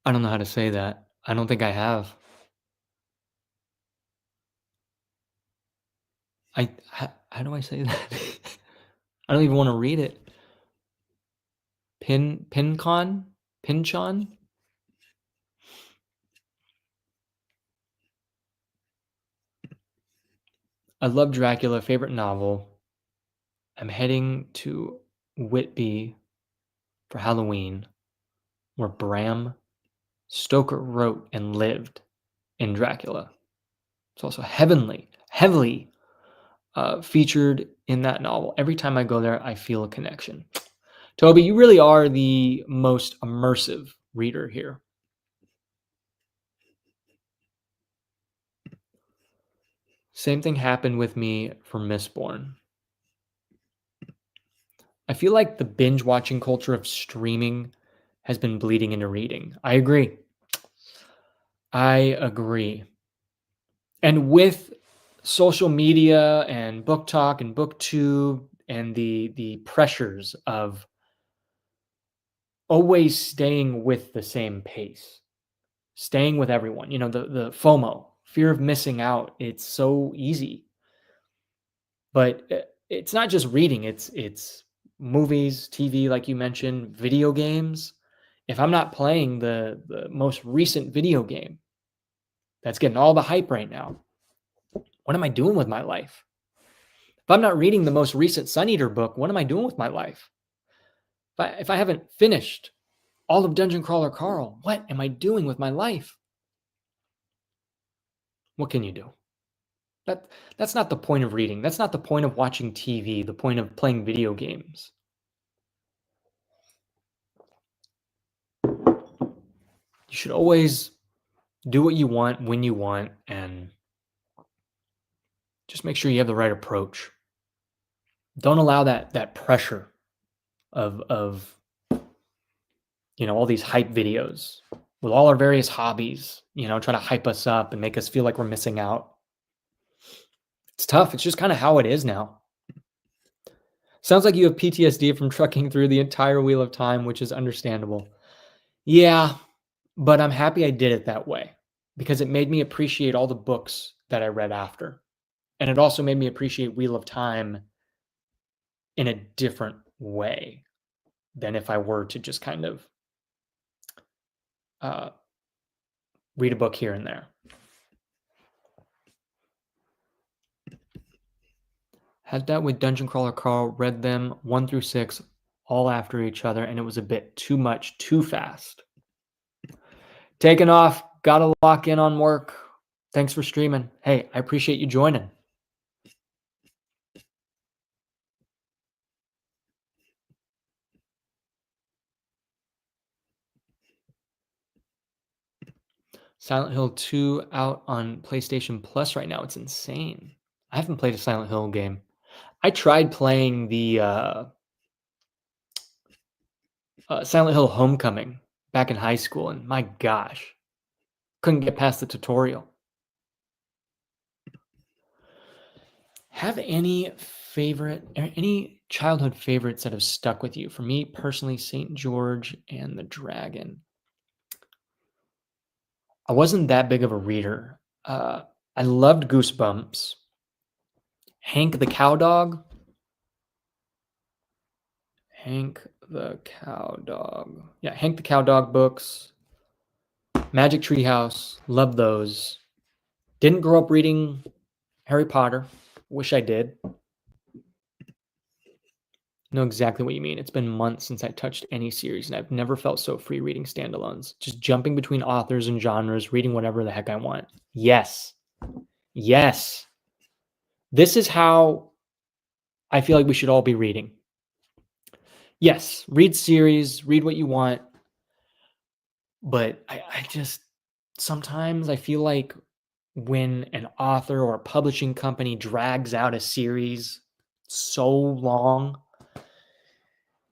I don't know how to say that. I don't think I have. How do I say that? I don't even want to read it. Pinchon? I love Dracula, favorite novel. I'm heading to Whitby for Halloween, where Bram Stoker wrote and lived in Dracula. It's also heavily featured in that novel. Every time I go there, I feel a connection. Toby, you really are the most immersive reader here. Same thing happened with me for Mistborn. I feel like the binge watching culture of streaming has been bleeding into reading. I agree. And with social media and book talk and booktube and the pressures of always staying with the same pace, staying with everyone, the FOMO, fear of missing out, it's so easy. But it's not just reading, it's movies, TV, like you mentioned, video games. If I'm not playing the most recent video game that's getting all the hype right now, what am I doing with my life? If I'm not reading the most recent Sun Eater book, what am I doing with my life? If I haven't finished all of Dungeon Crawler Carl, what am I doing with my life? What can you do? That's not the point of reading. That's not the point of watching TV, the point of playing video games. You should always do what you want when you want and just make sure you have the right approach. Don't allow that pressure of all these hype videos with all our various hobbies, trying to hype us up and make us feel like we're missing out. It's tough. It's just kind of how it is now. Sounds like you have PTSD from trucking through the entire Wheel of Time, which is understandable. Yeah, but I'm happy I did it that way because it made me appreciate all the books that I read after. And it also made me appreciate Wheel of Time in a different way than if I were to just kind of read a book here and there. Had that with Dungeon Crawler Carl, read them 1 through 6 all after each other, and it was a bit too much, too fast. Taking off, gotta lock in on work. Thanks for streaming. Hey, I appreciate you joining. Silent Hill 2 out on PlayStation Plus right now. It's insane. I haven't played a Silent Hill game. I tried playing the Silent Hill Homecoming back in high school, and my gosh, couldn't get past the tutorial. Have any childhood favorites that have stuck with you? For me personally, St. George and the Dragon. I wasn't that big of a reader. I loved Goosebumps. Hank the Cowdog. Hank the Cowdog. Yeah, Hank the Cowdog books. Magic Treehouse. Loved those. Didn't grow up reading Harry Potter. Wish I did. Know exactly what you mean. It's been months since I touched any series, and I've never felt so free reading standalones. Just jumping between authors and genres, reading whatever the heck I want. Yes. This is how I feel like we should all be reading. Yes, read series, read what you want, but I just sometimes I feel like when an author or a publishing company drags out a series so long,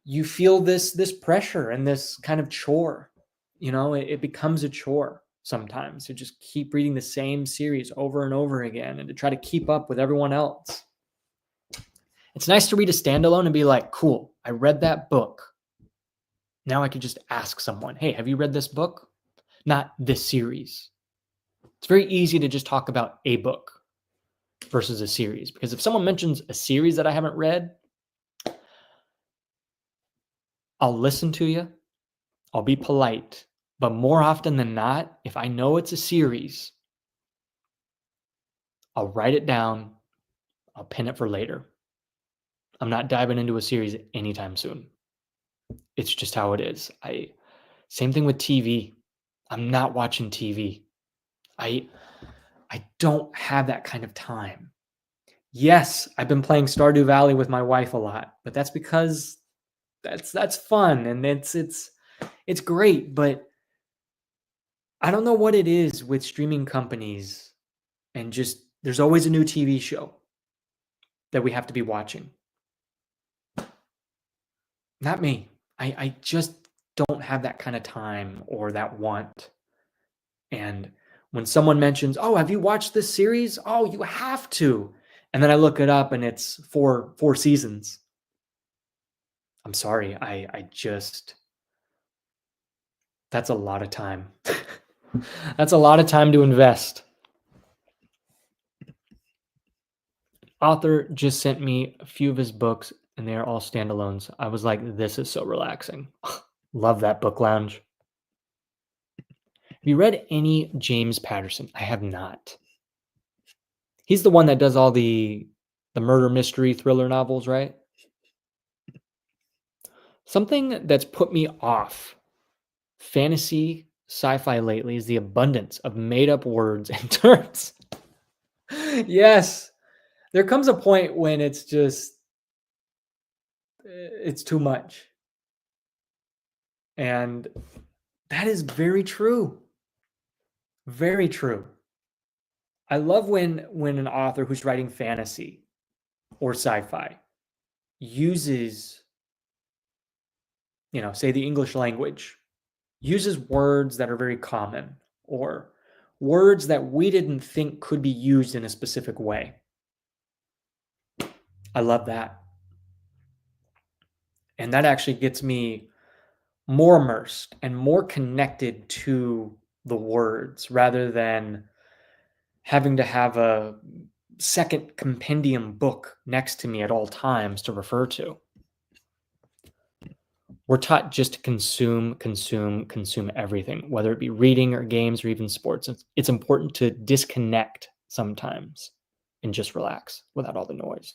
you feel this pressure and this kind of chore. It becomes a chore sometimes to just keep reading the same series over and over again and to try to keep up with everyone else. It's nice to read a standalone and be like, cool, I read that book. Now I could just ask someone, hey, have you read this book? Not this series. It's very easy to just talk about a book versus a series, because if someone mentions a series that I haven't read, I'll listen to you. I'll be polite. But more often than not, if I know it's a series, I'll write it down. I'll pin it for later. I'm not diving into a series anytime soon. It's just how it is. Same thing with TV. I'm not watching TV. I don't have that kind of time. Yes, I've been playing Stardew Valley with my wife a lot, but that's because that's fun and it's great, but I don't know what it is with streaming companies and just there's always a new TV show that we have to be watching. Not me. I just don't have that kind of time or that want. And when someone mentions, "Oh, have you watched this series?" "Oh, you have to." And then I look it up and it's four seasons. I'm sorry. I just that's a lot of time. That's a lot of time to invest. Author just sent me a few of his books and they are all standalones. I was like, this is so relaxing. Love that book lounge. Have you read any James Patterson? I have not. He's the one that does all the murder mystery thriller novels, right? Something that's put me off fantasy sci-fi lately is the abundance of made-up words and terms. Yes, there comes a point when it's too much. And that is very true. Very true. I love when an author who's writing fantasy or sci-fi uses, say the English language, uses words that are very common or words that we didn't think could be used in a specific way. I love that. And that actually gets me more immersed and more connected to the words rather than having to have a second compendium book next to me at all times to refer to. We're taught just to consume everything, whether it be reading or games or even sports. It's important to disconnect sometimes and just relax without all the noise.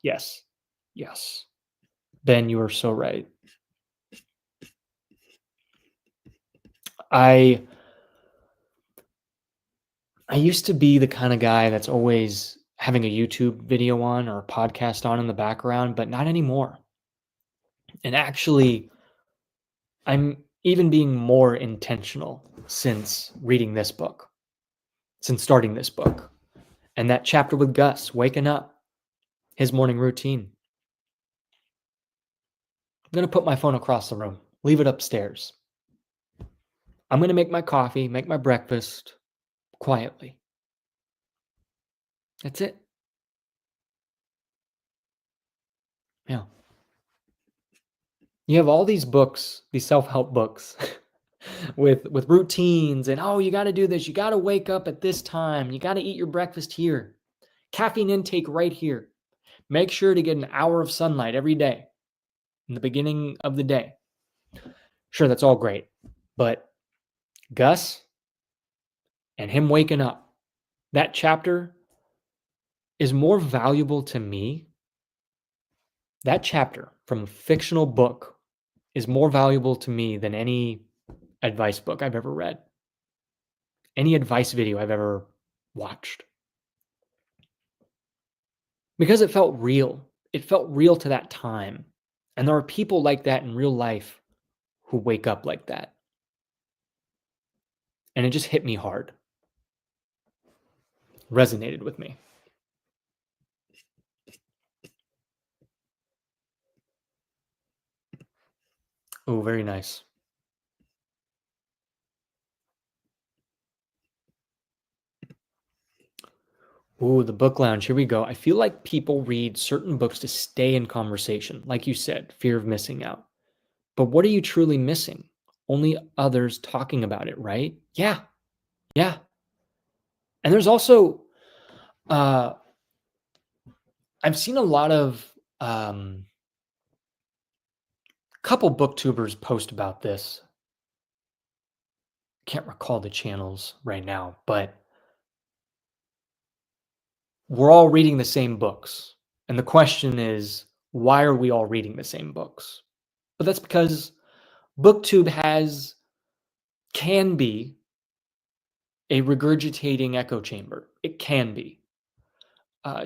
Yes. Yes. Ben, you are so right. I used to be the kind of guy that's always having a YouTube video on or a podcast on in the background, but not anymore. And actually, I'm even being more intentional since reading this book, since starting this book. And that chapter with Gus, waking up, his morning routine. I'm going to put my phone across the room, leave it upstairs. I'm going to make my coffee, make my breakfast quietly. That's it. Yeah. You have all these books, these self-help books with routines and, oh, you got to do this. You got to wake up at this time. You got to eat your breakfast here. Caffeine intake right here. Make sure to get an hour of sunlight every day in the beginning of the day. Sure, that's all great. But Gus and him waking up, that chapter is more valuable to me. That chapter from a fictional book is more valuable to me than any advice book I've ever read, any advice video I've ever watched. Because it felt real. It felt real to that time. And there are people like that in real life who wake up like that. And it just hit me hard. Resonated with me. Oh, very nice. Ooh, the book lounge. Here we go. I feel like people read certain books to stay in conversation. Like you said, fear of missing out. But what are you truly missing? Only others talking about it, right? Yeah. Yeah. And there's also uh I've seen a lot of couple booktubers post about this. Can't recall the channels right now, but we're all reading the same books. And the question is, why are we all reading the same books? But that's because booktube can be a regurgitating echo chamber. It can be.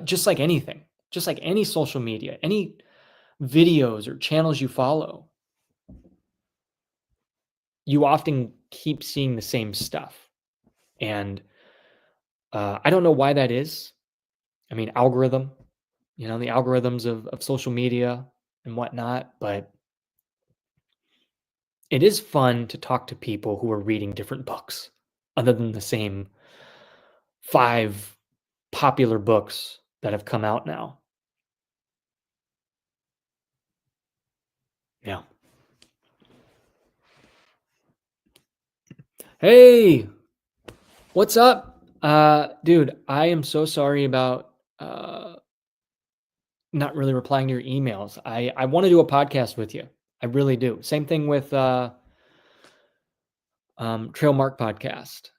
Just like anything, just like any social media, any videos or channels you follow, you often keep seeing the same stuff. And I don't know why that is. I mean, the algorithms of social media and whatnot, but it is fun to talk to people who are reading different books other than the same 5 popular books that have come out now. Yeah. Hey, what's up? Dude, I am so sorry about not really replying to your emails. I want to do a podcast with you. I really do. Same thing with Trail Mark podcast.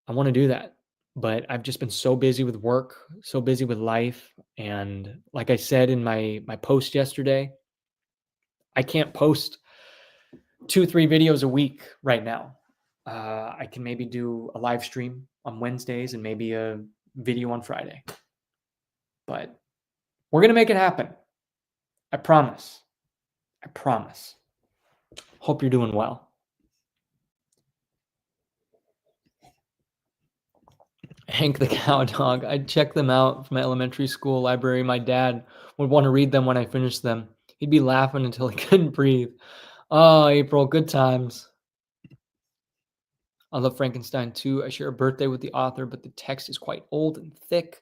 I want to do that, but I've just been so busy with work, so busy with life, and like I said in my post yesterday, I can't post 2-3 videos a week right now. I can maybe do a live stream on Wednesdays and maybe a video on Friday, but we're gonna make it happen. I promise. I promise. Hope you're doing well. Hank the Cow Dog. I'd check them out from my elementary school library. My dad would want to read them when I finished them. He'd be laughing until he couldn't breathe. Oh, April, good times. I love Frankenstein too. I share a birthday with the author, but the text is quite old and thick.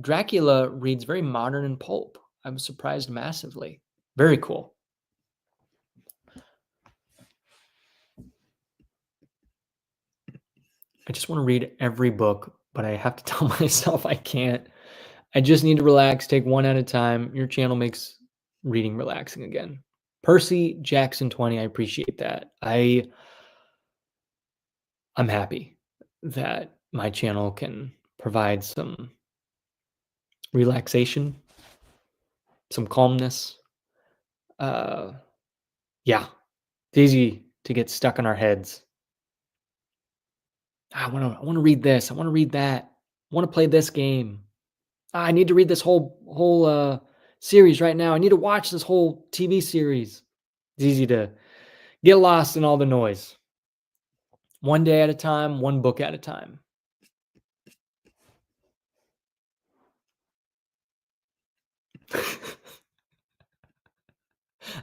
Dracula reads very modern and pulp. I was surprised massively. Very cool. I just want to read every book, but I have to tell myself I can't. I just need to relax, take one at a time. Your channel makes reading relaxing again. Percy Jackson 20, I appreciate that. I'm happy that my channel can provide some relaxation, some calmness. Yeah, it's easy to get stuck in our heads. I want to read this. I want to read that. I want to play this game. I need to read this whole series right now. I need to watch this whole TV series. It's easy to get lost in all the noise. One day at a time, one book at a time.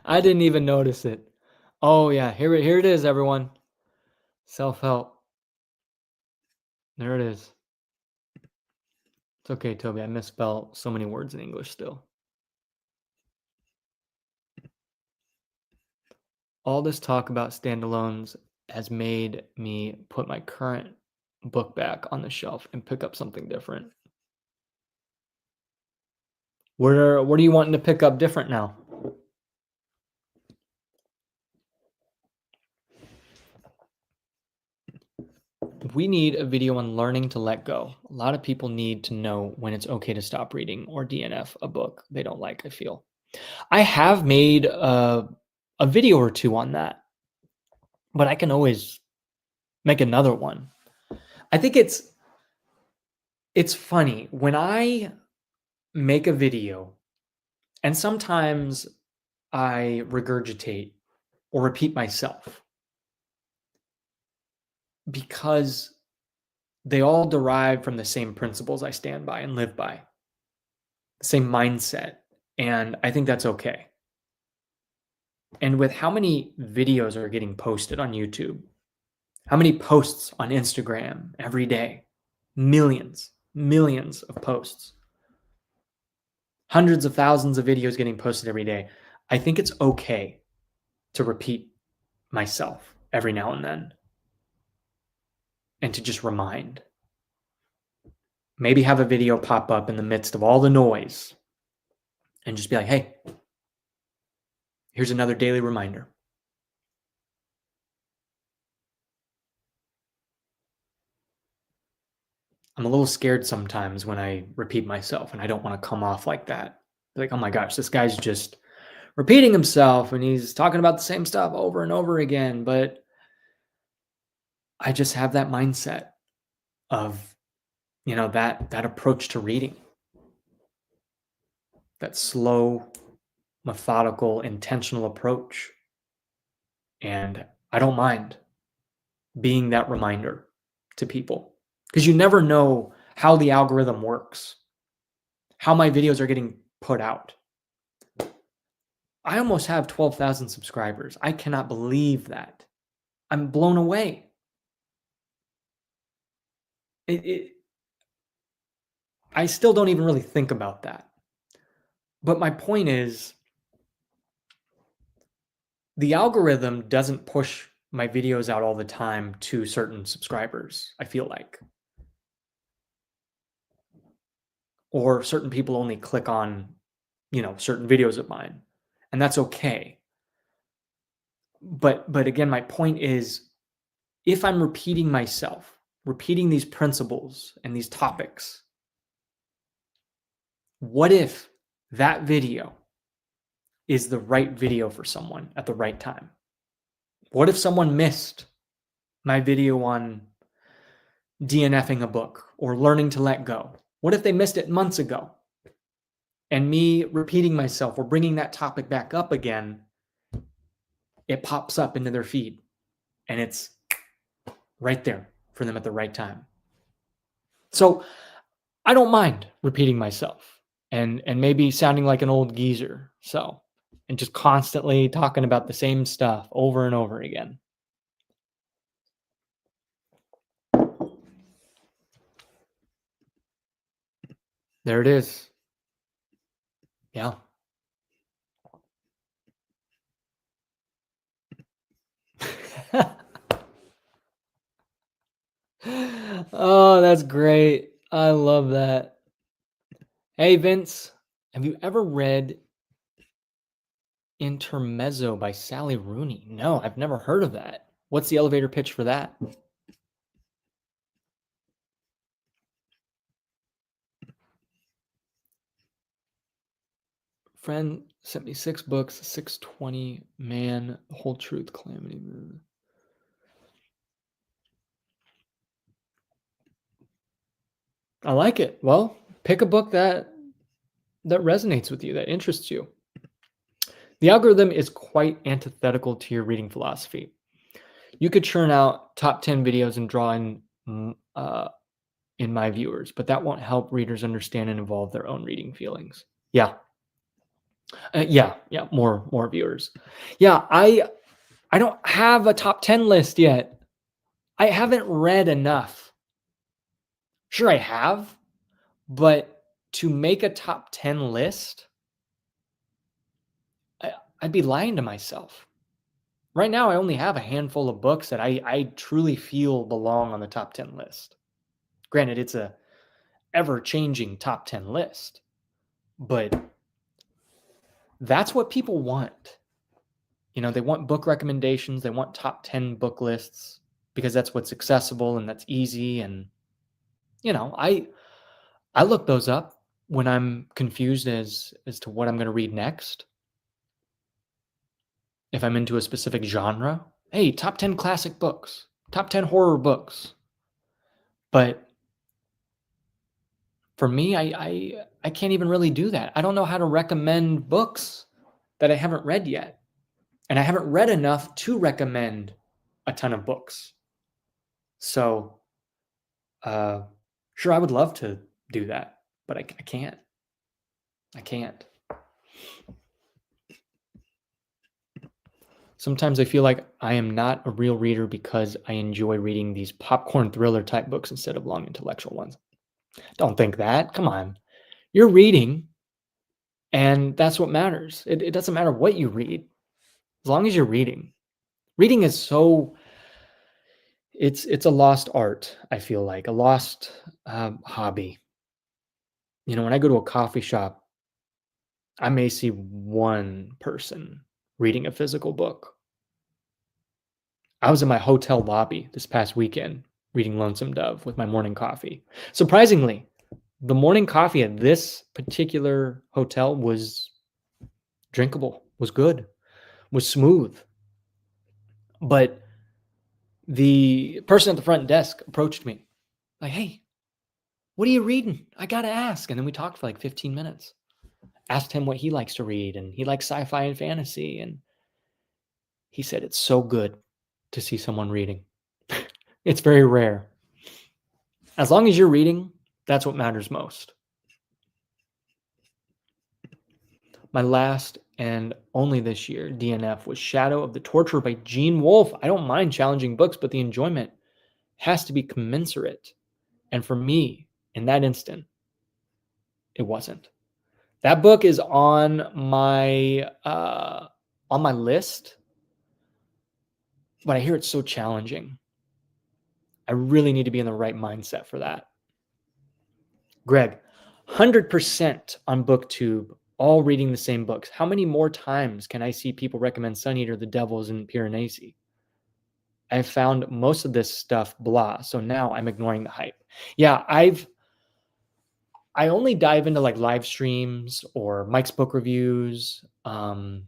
I didn't even notice it. Oh yeah, here it is, everyone. Self-help. There it is. It's okay, Toby. I misspell so many words in English still. All this talk about standalones has made me put my current book back on the shelf and pick up something different. What are you wanting to pick up different now? We need a video on learning to let go. A lot of people need to know when it's okay to stop reading or DNF a book they don't like, I feel. I have made a video or two on that, but I can always make another one. I think it's funny when I make a video, and sometimes I regurgitate or repeat myself because they all derive from the same principles I stand by and live by, the same mindset. And I think that's okay. And with how many videos are getting posted on YouTube, how many posts on Instagram every day, millions, millions of posts, hundreds of thousands of videos getting posted every day, I think it's okay to repeat myself every now and then and to just remind. Maybe have a video pop up in the midst of all the noise and just be like, hey, here's another daily reminder. I'm a little scared sometimes when I repeat myself and I don't want to come off like that. Like, oh my gosh, this guy's just repeating himself and he's talking about the same stuff over and over again. But I just have that mindset of, that approach to reading, that slow, methodical, intentional approach. And I don't mind being that reminder to people because you never know how the algorithm works, how my videos are getting put out. I almost have 12,000 subscribers. I cannot believe that. I'm blown away. I still don't even really think about that. But my point is, the algorithm doesn't push my videos out all the time to certain subscribers, I feel like. Or certain people only click on, certain videos of mine. And that's okay. But again, my point is, if I'm repeating myself, repeating these principles and these topics, what if that video is the right video for someone at the right time? What if someone missed my video on DNFing a book or learning to let go? What if they missed it months ago? And me repeating myself or bringing that topic back up again, it pops up into their feed and it's right there for them at the right time. So I don't mind repeating myself and maybe sounding like an old geezer. And just constantly talking about the same stuff over and over again. There it is. Yeah. Oh, that's great. I love that. Hey, Vince, have you ever read Intermezzo by Sally Rooney? No, I've never heard of that. What's the elevator pitch for that? Friend sent me 6 books, 620, Man, The Whole Truth, Calamity. I like it. Well, pick a book that resonates with you, that interests you. The algorithm is quite antithetical to your reading philosophy. You could churn out top 10 videos and draw in my viewers, but that won't help readers understand and evolve their own reading feelings. Yeah. More viewers. Yeah, I don't have a top 10 list yet. I haven't read enough. Sure, I have, but to make a top 10 list, I'd be lying to myself. Right now, I only have a handful of books that I truly feel belong on the top 10 list. Granted, it's a ever-changing top 10 list, but that's what people want. They want book recommendations. They want top 10 book lists because that's what's accessible and that's easy. And, I look those up when I'm confused as to what I'm going to read next. If I'm into a specific genre, hey, top 10 classic books, top 10 horror books. But for me, I can't even really do that. I don't know how to recommend books that I haven't read yet. And I haven't read enough to recommend a ton of books. So, sure, I would love to do that, but I can't. I can't. Sometimes I feel like I am not a real reader because I enjoy reading these popcorn thriller type books instead of long intellectual ones. Don't think that. Come on. You're reading, and that's what matters. It doesn't matter what you read, as long as you're reading. Reading is so, it's a lost art, I feel like, a lost hobby. When I go to a coffee shop, I may see one person reading a physical book. I was in my hotel lobby this past weekend reading Lonesome Dove with my morning coffee. Surprisingly, the morning coffee at this particular hotel was drinkable, was good, was smooth. But the person at the front desk approached me like, "Hey, what are you reading? I got to ask." And then we talked for like 15 minutes. Asked him what he likes to read, and he likes sci-fi and fantasy. And he said, it's so good to see someone reading. It's very rare. As long as you're reading, that's what matters most. My last and only this year DNF was Shadow of the Torture by Gene Wolfe. I don't mind challenging books, but the enjoyment has to be commensurate. And for me, in that instant, it wasn't. That book is on my list, but I hear it's so challenging. I really need to be in the right mindset for that. Greg, 100% on BookTube, all reading the same books. How many more times can I see people recommend Sun Eater, The Devils, and Piranesi? I've found most of this stuff blah, so now I'm ignoring the hype. Yeah, I only dive into like live streams or Mike's book reviews, but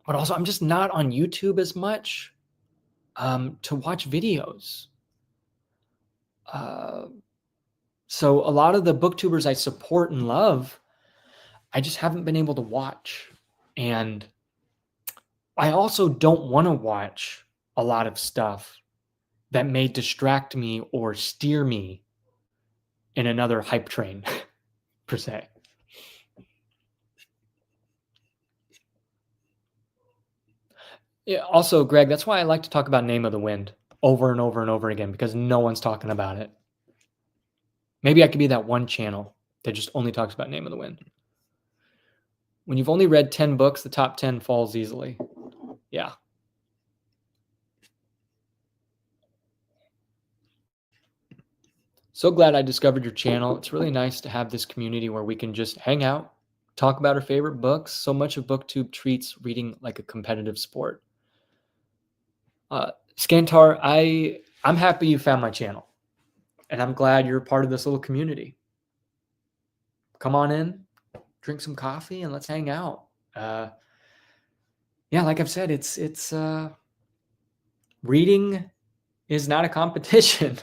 also I'm just not on YouTube as much to watch videos. So a lot of the booktubers I support and love, I just haven't been able to watch. And I also don't want to watch a lot of stuff that may distract me or steer me in another hype train, per se. Yeah, also, Greg, that's why I like to talk about Name of the Wind over and over and over again, because no one's talking about it. Maybe I could be that one channel that just only talks about Name of the Wind. When you've only read 10 books, the top 10 falls easily. Yeah. So glad I discovered your channel. It's really nice to have this community where we can just hang out, talk about our favorite books. So much of BookTube treats reading like a competitive sport. Skantar, I'm happy you found my channel, and I'm glad you're a part of this little community. Come on in, drink some coffee, and let's hang out. Yeah, like I've said, it's reading is not a competition.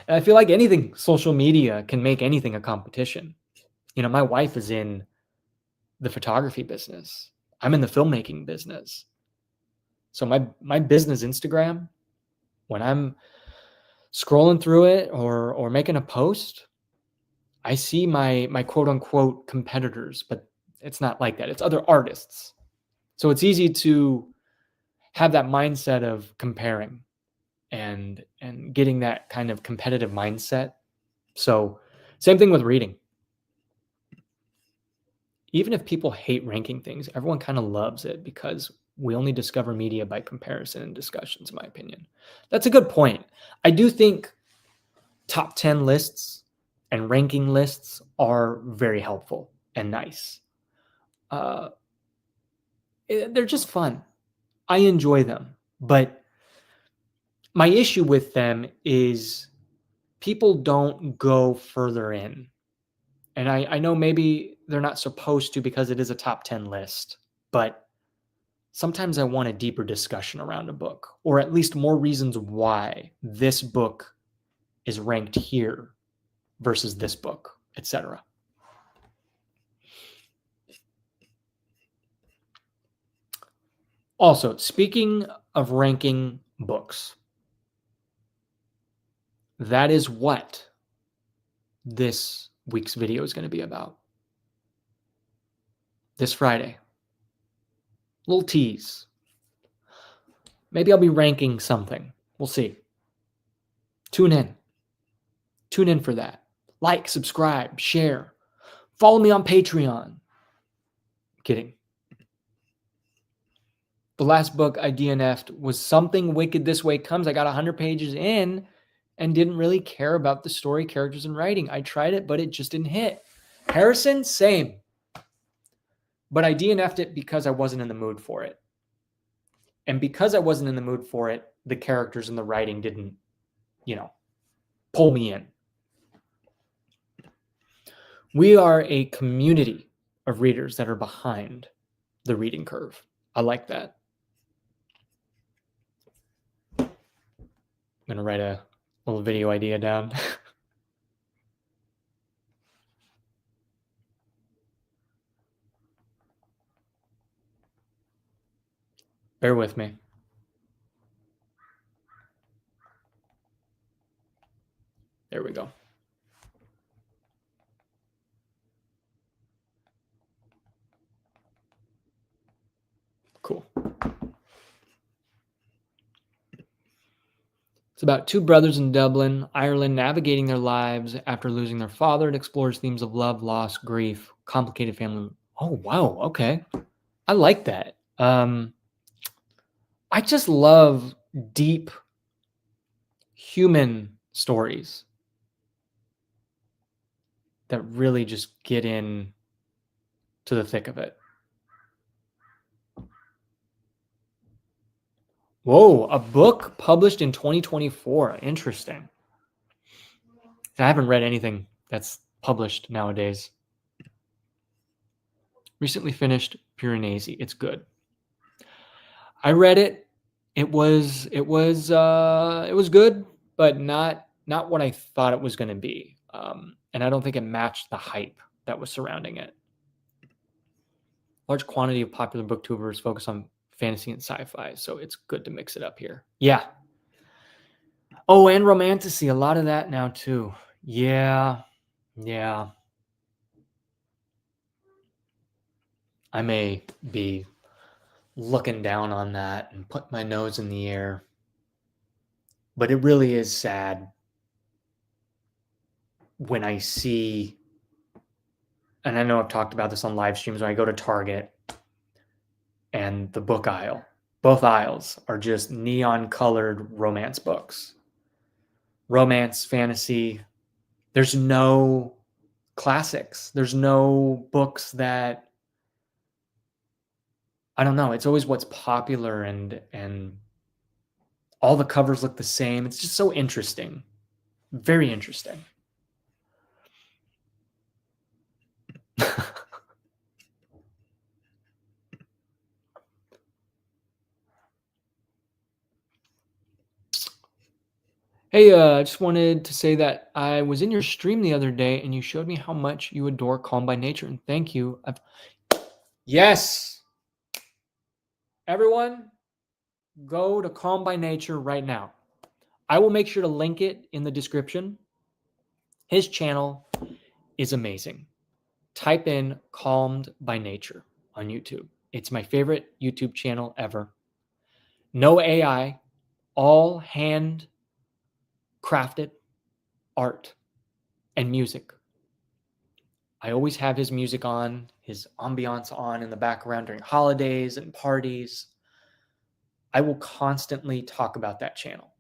And I feel like anything, social media can make anything a competition. My wife is in the photography business. I'm in the filmmaking business. So my business Instagram, when I'm scrolling through it or making a post, I see my quote unquote competitors, but it's not like that. It's other artists. So it's easy to have that mindset of comparing and getting that kind of competitive mindset. So same thing with reading. Even if people hate ranking things, everyone kind of loves it because we only discover media by comparison and discussions, in my opinion. That's a good point. I do think top 10 lists and ranking lists are very helpful and nice. They're just fun. I enjoy them. But my issue with them is people don't go further in. And I know maybe they're not supposed to because it is a top 10 list, but sometimes I want a deeper discussion around a book, or at least more reasons why this book is ranked here versus this book, etc. Also, speaking of ranking books, that is what this week's video is going to be about. This Friday. Little tease. Maybe I'll be ranking something. We'll see. Tune in. Tune in for that. Like, subscribe, share. Follow me on Patreon. Kidding. The last book I DNF'd was Something Wicked This Way Comes. I got 100 pages in and didn't really care about the story, characters, and writing. I tried it, but it just didn't hit. Harrison, same. But I DNF'd it because I wasn't in the mood for it. And because I wasn't in the mood for it, the characters and the writing didn't, pull me in. We are a community of readers that are behind the reading curve. I like that. I'm going to write a little video idea down. Bear with me. There we go. Cool. It's about two brothers in Dublin, Ireland, navigating their lives after losing their father. It explores themes of love, loss, grief, complicated family. Oh, wow. Okay. I like that. I just love deep human stories that really just get in to the thick of it. Whoa, a book published in 2024. Interesting. I haven't read anything that's published nowadays. Recently finished Piranesi. It's good. I read it. It was good, but not what I thought it was going to be. And I don't think it matched the hype that was surrounding it. Large quantity of popular booktubers focus on fantasy and sci-fi, so it's good to mix it up here. Yeah. Oh, and romantasy, a lot of that now too. Yeah. I may be looking down on that and put my nose in the air, but it really is sad when I see, and I know I've talked about this on live streams, when I go to Target and the book aisle, both aisles are just neon colored romance books. Romance, fantasy. There's no classics. There's no books that, I don't know. It's always what's popular and all the covers look the same. It's just so interesting. Very interesting. Hey, I just wanted to say that I was in your stream the other day and you showed me how much you adore Calm by Nature, and thank you. Yes. Everyone, go to Calm by Nature right now. I will make sure to link it in the description. His channel is amazing. Type in Calmed by Nature on YouTube. It's my favorite YouTube channel ever. No AI, all hand crafted art and music. I always have his music on, his ambiance on in the background during holidays and parties. I will constantly talk about that channel.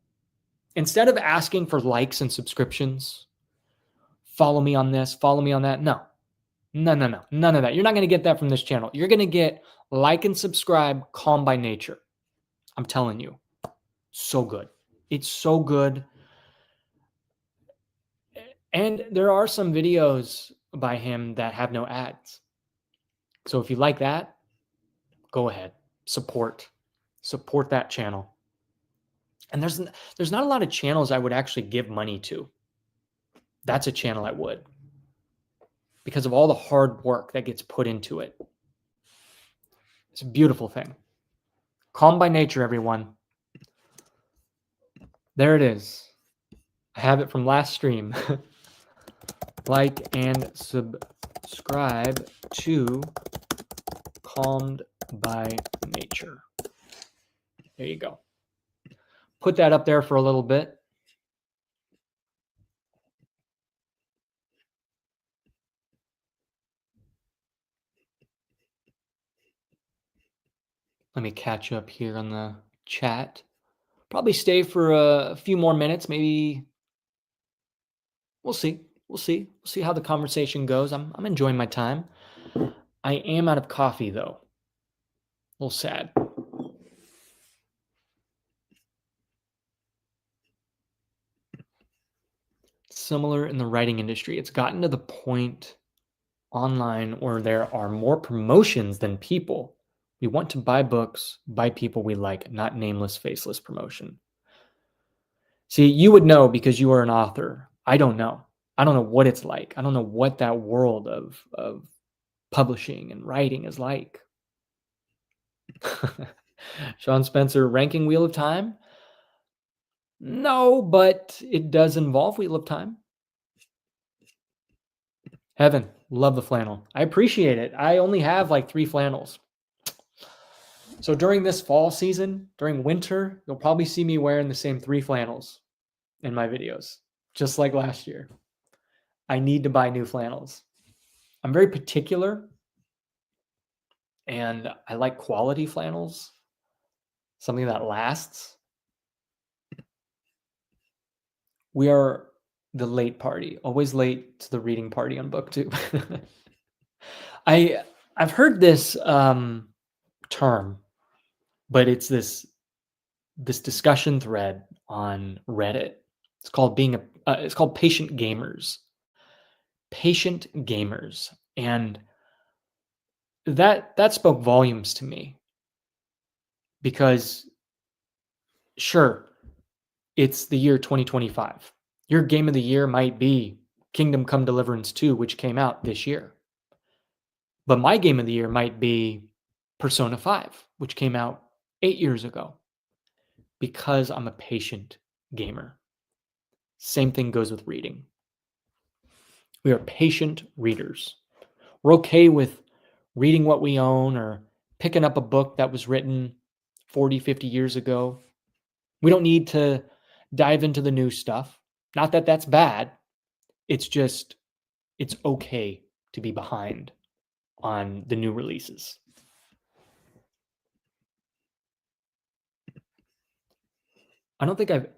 Instead of asking for likes and subscriptions, follow me on this, follow me on that. No, none of that. You're not going to get that from this channel. You're going to get like and subscribe, Calm by Nature. I'm telling you, so good. It's so good. And there are some videos by him that have no ads. So if you like that, go ahead, support that channel. And there's not a lot of channels I would actually give money to. That's a channel I would, because of all the hard work that gets put into it. It's a beautiful thing. Calm by Nature, everyone. There it is. I have it from last stream. Like and subscribe to Calmed by Nature. There you go. Put that up there for a little bit. Let me catch up here on the chat. Probably stay for a few more minutes, maybe. We'll see. We'll see. We'll see how the conversation goes. I'm enjoying my time. I am out of coffee though. A little sad. Similar in the writing industry. It's gotten to the point online where there are more promotions than people. We want to buy books by people we like, not nameless, faceless promotion. See, you would know because you are an author. I don't know. I don't know what it's like. I don't know what that world of publishing and writing is like. Sean Spencer, ranking Wheel of Time? No, but it does involve Wheel of Time. Heaven, love the flannel. I appreciate it. I only have like 3 flannels. So during this fall season, during winter, you'll probably see me wearing the same 3 flannels in my videos, just like last year. I need to buy new flannels. I'm very particular, and I like quality flannels, something that lasts. We are the late party, always late to the reading party on booktube. I've heard this term, but it's this discussion thread on Reddit. It's called it's called patient gamers. Patient gamers, and that spoke volumes to me, because sure, it's the year 2025. Your game of the year might be Kingdom Come Deliverance 2, which came out this year. But my game of the year might be Persona 5, which came out 8 years ago, because I'm a patient gamer. Same thing goes with reading. We are patient readers. We're okay with reading what we own or picking up a book that was written 40, 50 years ago. We don't need to dive into the new stuff. Not that that's bad. It's just, it's okay to be behind on the new releases. I don't think I've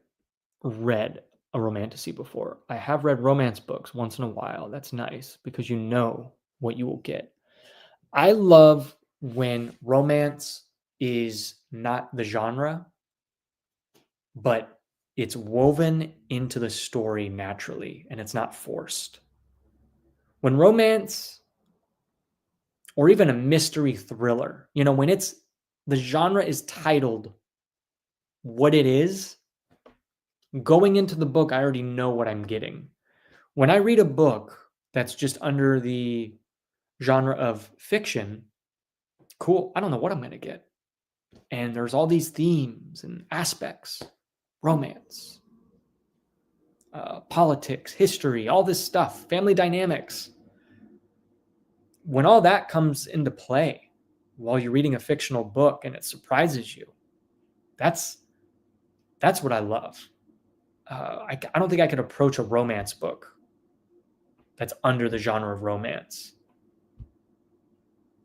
read a romantasy before. I have read romance books once in a while. That's nice because you know what you will get. I love when romance is not the genre, but it's woven into the story naturally and it's not forced. When romance, or even a mystery thriller, when the genre is titled what it is, going into the book, I already know what I'm getting. When I read a book that's just under the genre of fiction, cool, I don't know what I'm going to get. And there's all these themes and aspects, romance, politics, history, all this stuff, family dynamics. When all that comes into play while you're reading a fictional book and it surprises you, that's what I love. I don't think I could approach a romance book that's under the genre of romance,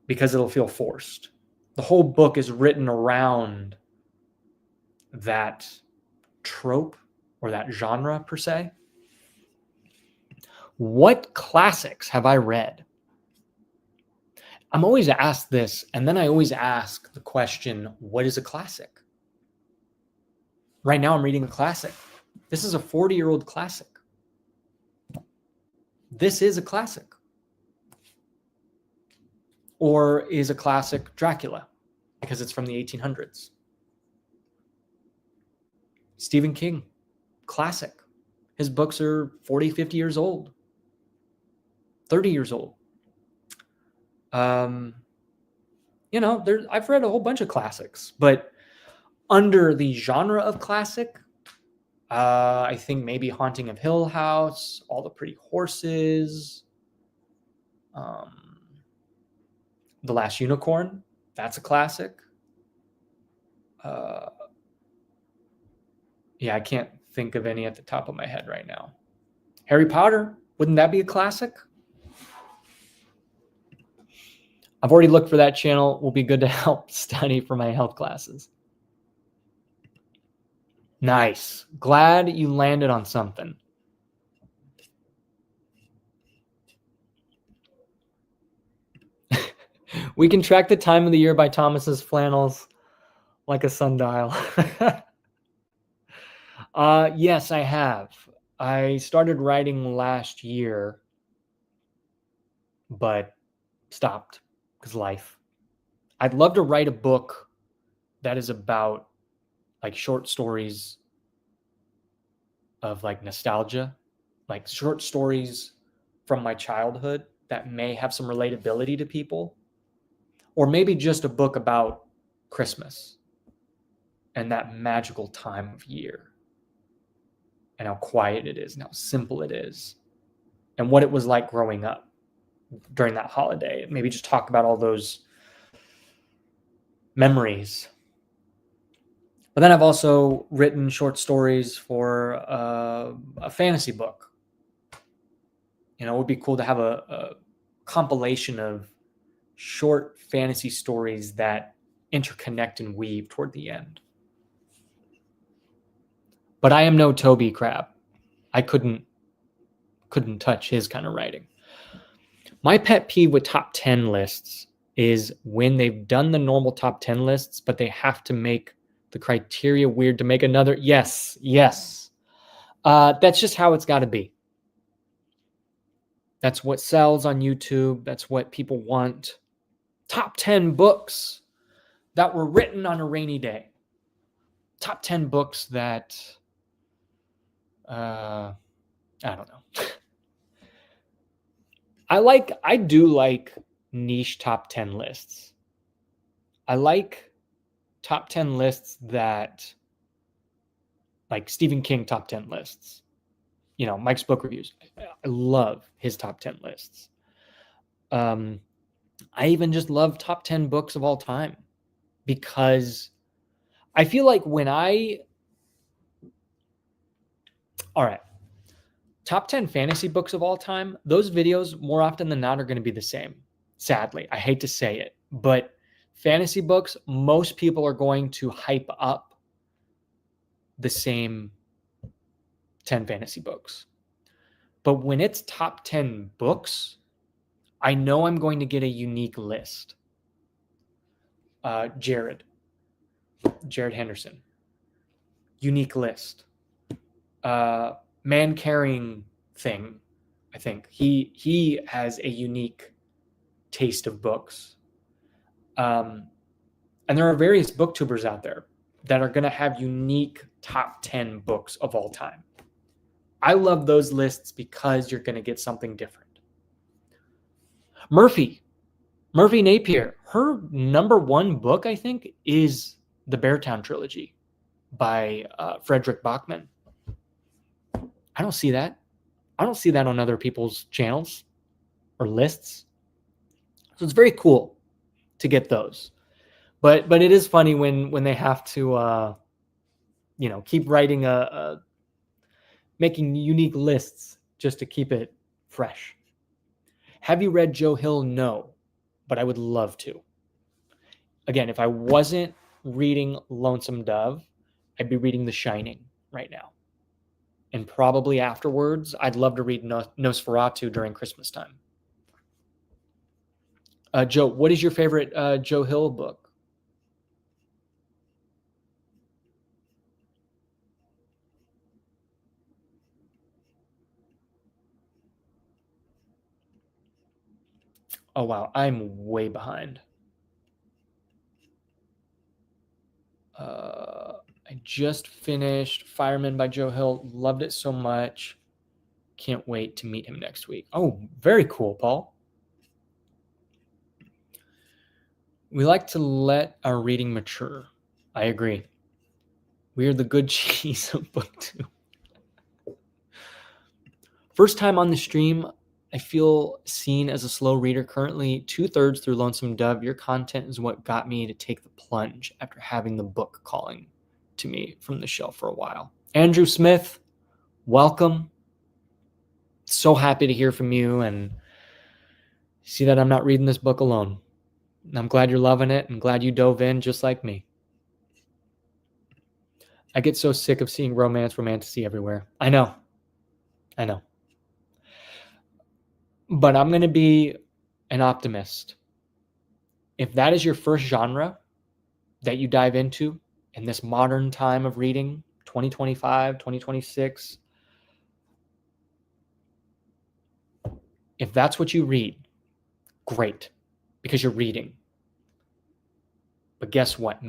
because it'll feel forced. The whole book is written around that trope or that genre per se. What classics have I read? I'm always asked this, and then I always ask the question, what is a classic? Right now I'm reading a classic. This is a 40-year-old classic. This is a classic. Or is a classic Dracula, because it's from the 1800s. Stephen King, classic. His books are 40, 50 years old, 30 years old. I've read a whole bunch of classics, but under the genre of classic, I think maybe Haunting of Hill House, All the Pretty Horses, The Last Unicorn. That's a classic. Yeah, I can't think of any at the top of my head right now. Harry Potter, wouldn't that be a classic? I've already looked for that channel. Will be good to help study for my health classes. Nice. Glad you landed on something. We can track the time of the year by Thomas's flannels like a sundial. Yes, I have. I started writing last year, but stopped because life. I'd love to write a book that is about like short stories of like nostalgia, like short stories from my childhood that may have some relatability to people, or maybe just a book about Christmas and that magical time of year and how quiet it is and how simple it is and what it was like growing up during that holiday. Maybe just talk about all those memories. But then I've also written short stories for a fantasy book. You know, it would be cool to have a compilation of short fantasy stories that interconnect and weave toward the end. But I am no Toby Crab. I couldn't touch his kind of writing. My pet peeve with top 10 lists is when they've done the normal top 10 lists, but they have to make the criteria weird to make another. Yes. That's just how it's got to be. That's what sells on YouTube. That's what people want. Top 10 books that were written on a rainy day. Top 10 books that, I don't know. I do like niche top 10 lists. I like top 10 lists that, like Stephen King top 10 lists. You know, Mike's book reviews. I love his top 10 lists. I even just love top 10 books of all time because I feel like all right, top 10 fantasy books of all time, those videos more often than not are going to be the same. Sadly, I hate to say it, but fantasy books, most people are going to hype up the same 10 fantasy books. But when it's top 10 books, I know I'm going to get a unique list. Jared Henderson, unique list. Man Carrying Thing, I think he has a unique taste of books. And there are various booktubers out there that are going to have unique top 10 books of all time. I love those lists because you're going to get something different. Murphy Napier, her number one book, I think, is the Beartown trilogy by Frederick Bachman. I don't see that. I don't see that on other people's channels or lists. So it's very cool to get those. But it is funny when they have to keep writing making unique lists just to keep it fresh. Have you read Joe Hill? No, but I would love to. Again, if I wasn't reading Lonesome Dove, I'd be reading The Shining right now. And probably afterwards, I'd love to read Nosferatu during Christmas time. Joe, what is your favorite Joe Hill book? Oh, wow. I'm way behind. I just finished Fireman by Joe Hill. Loved it so much. Can't wait to meet him next week. Oh, very cool, Paul. We like to let our reading mature. I agree. We are the good cheese of booktube. First time on the stream, I feel seen as a slow reader. Currently 2/3 through Lonesome Dove. Your content is what got me to take the plunge after having the book calling to me from the shelf for a while. Andrew Smith, welcome. So happy to hear from you and see that I'm not reading this book alone. I'm glad you're loving it and glad you dove in just like me. I get so sick of seeing romantasy everywhere. I know. But I'm going to be an optimist. If that is your first genre that you dive into in this modern time of reading, 2025, 2026, if that's what you read, great, because you're reading. But guess what?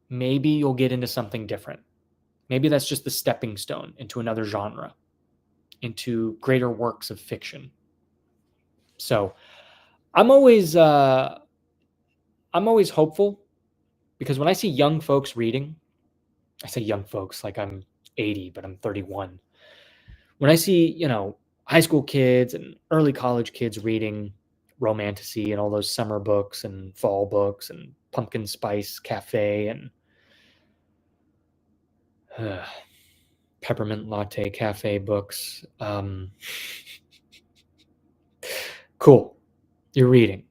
Maybe you'll get into something different. Maybe that's just the stepping stone into another genre, into greater works of fiction. So I'm always hopeful, because when I see young folks reading, I say young folks like I'm 80, but I'm 31. When I see, high school kids and early college kids reading romantasy and all those summer books and fall books and pumpkin spice cafe and peppermint latte cafe books, cool, you're reading.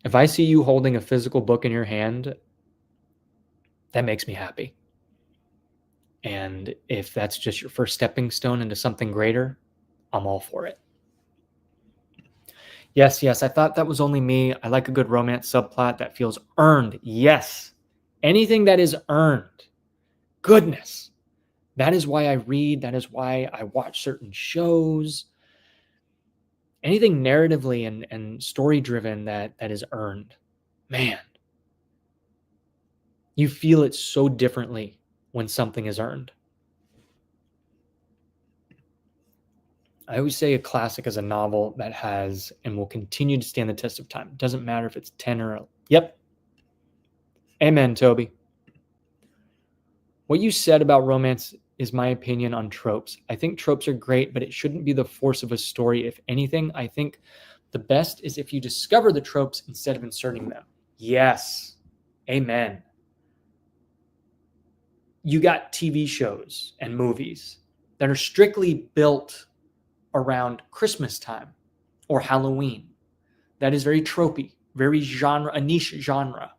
If I see you holding a physical book in your hand, that makes me happy. And if that's just your first stepping stone into something greater, I'm all for it. Yes, I thought that was only me. I like a good romance subplot that feels earned. Yes. Anything that is earned. Goodness. That is why I read. That is why I watch certain shows. Anything narratively and story-driven that is earned. Man. You feel it so differently when something is earned. I always say a classic is a novel that has and will continue to stand the test of time. It doesn't matter if it's 10 or... Yep. Amen, Toby. What you said about romance is my opinion on tropes. I think tropes are great, but it shouldn't be the force of a story. If anything, I think the best is if you discover the tropes instead of inserting them. Yes. Amen. You got TV shows and movies that are strictly built around Christmas time or Halloween. That is very tropey, very genre, a niche genre.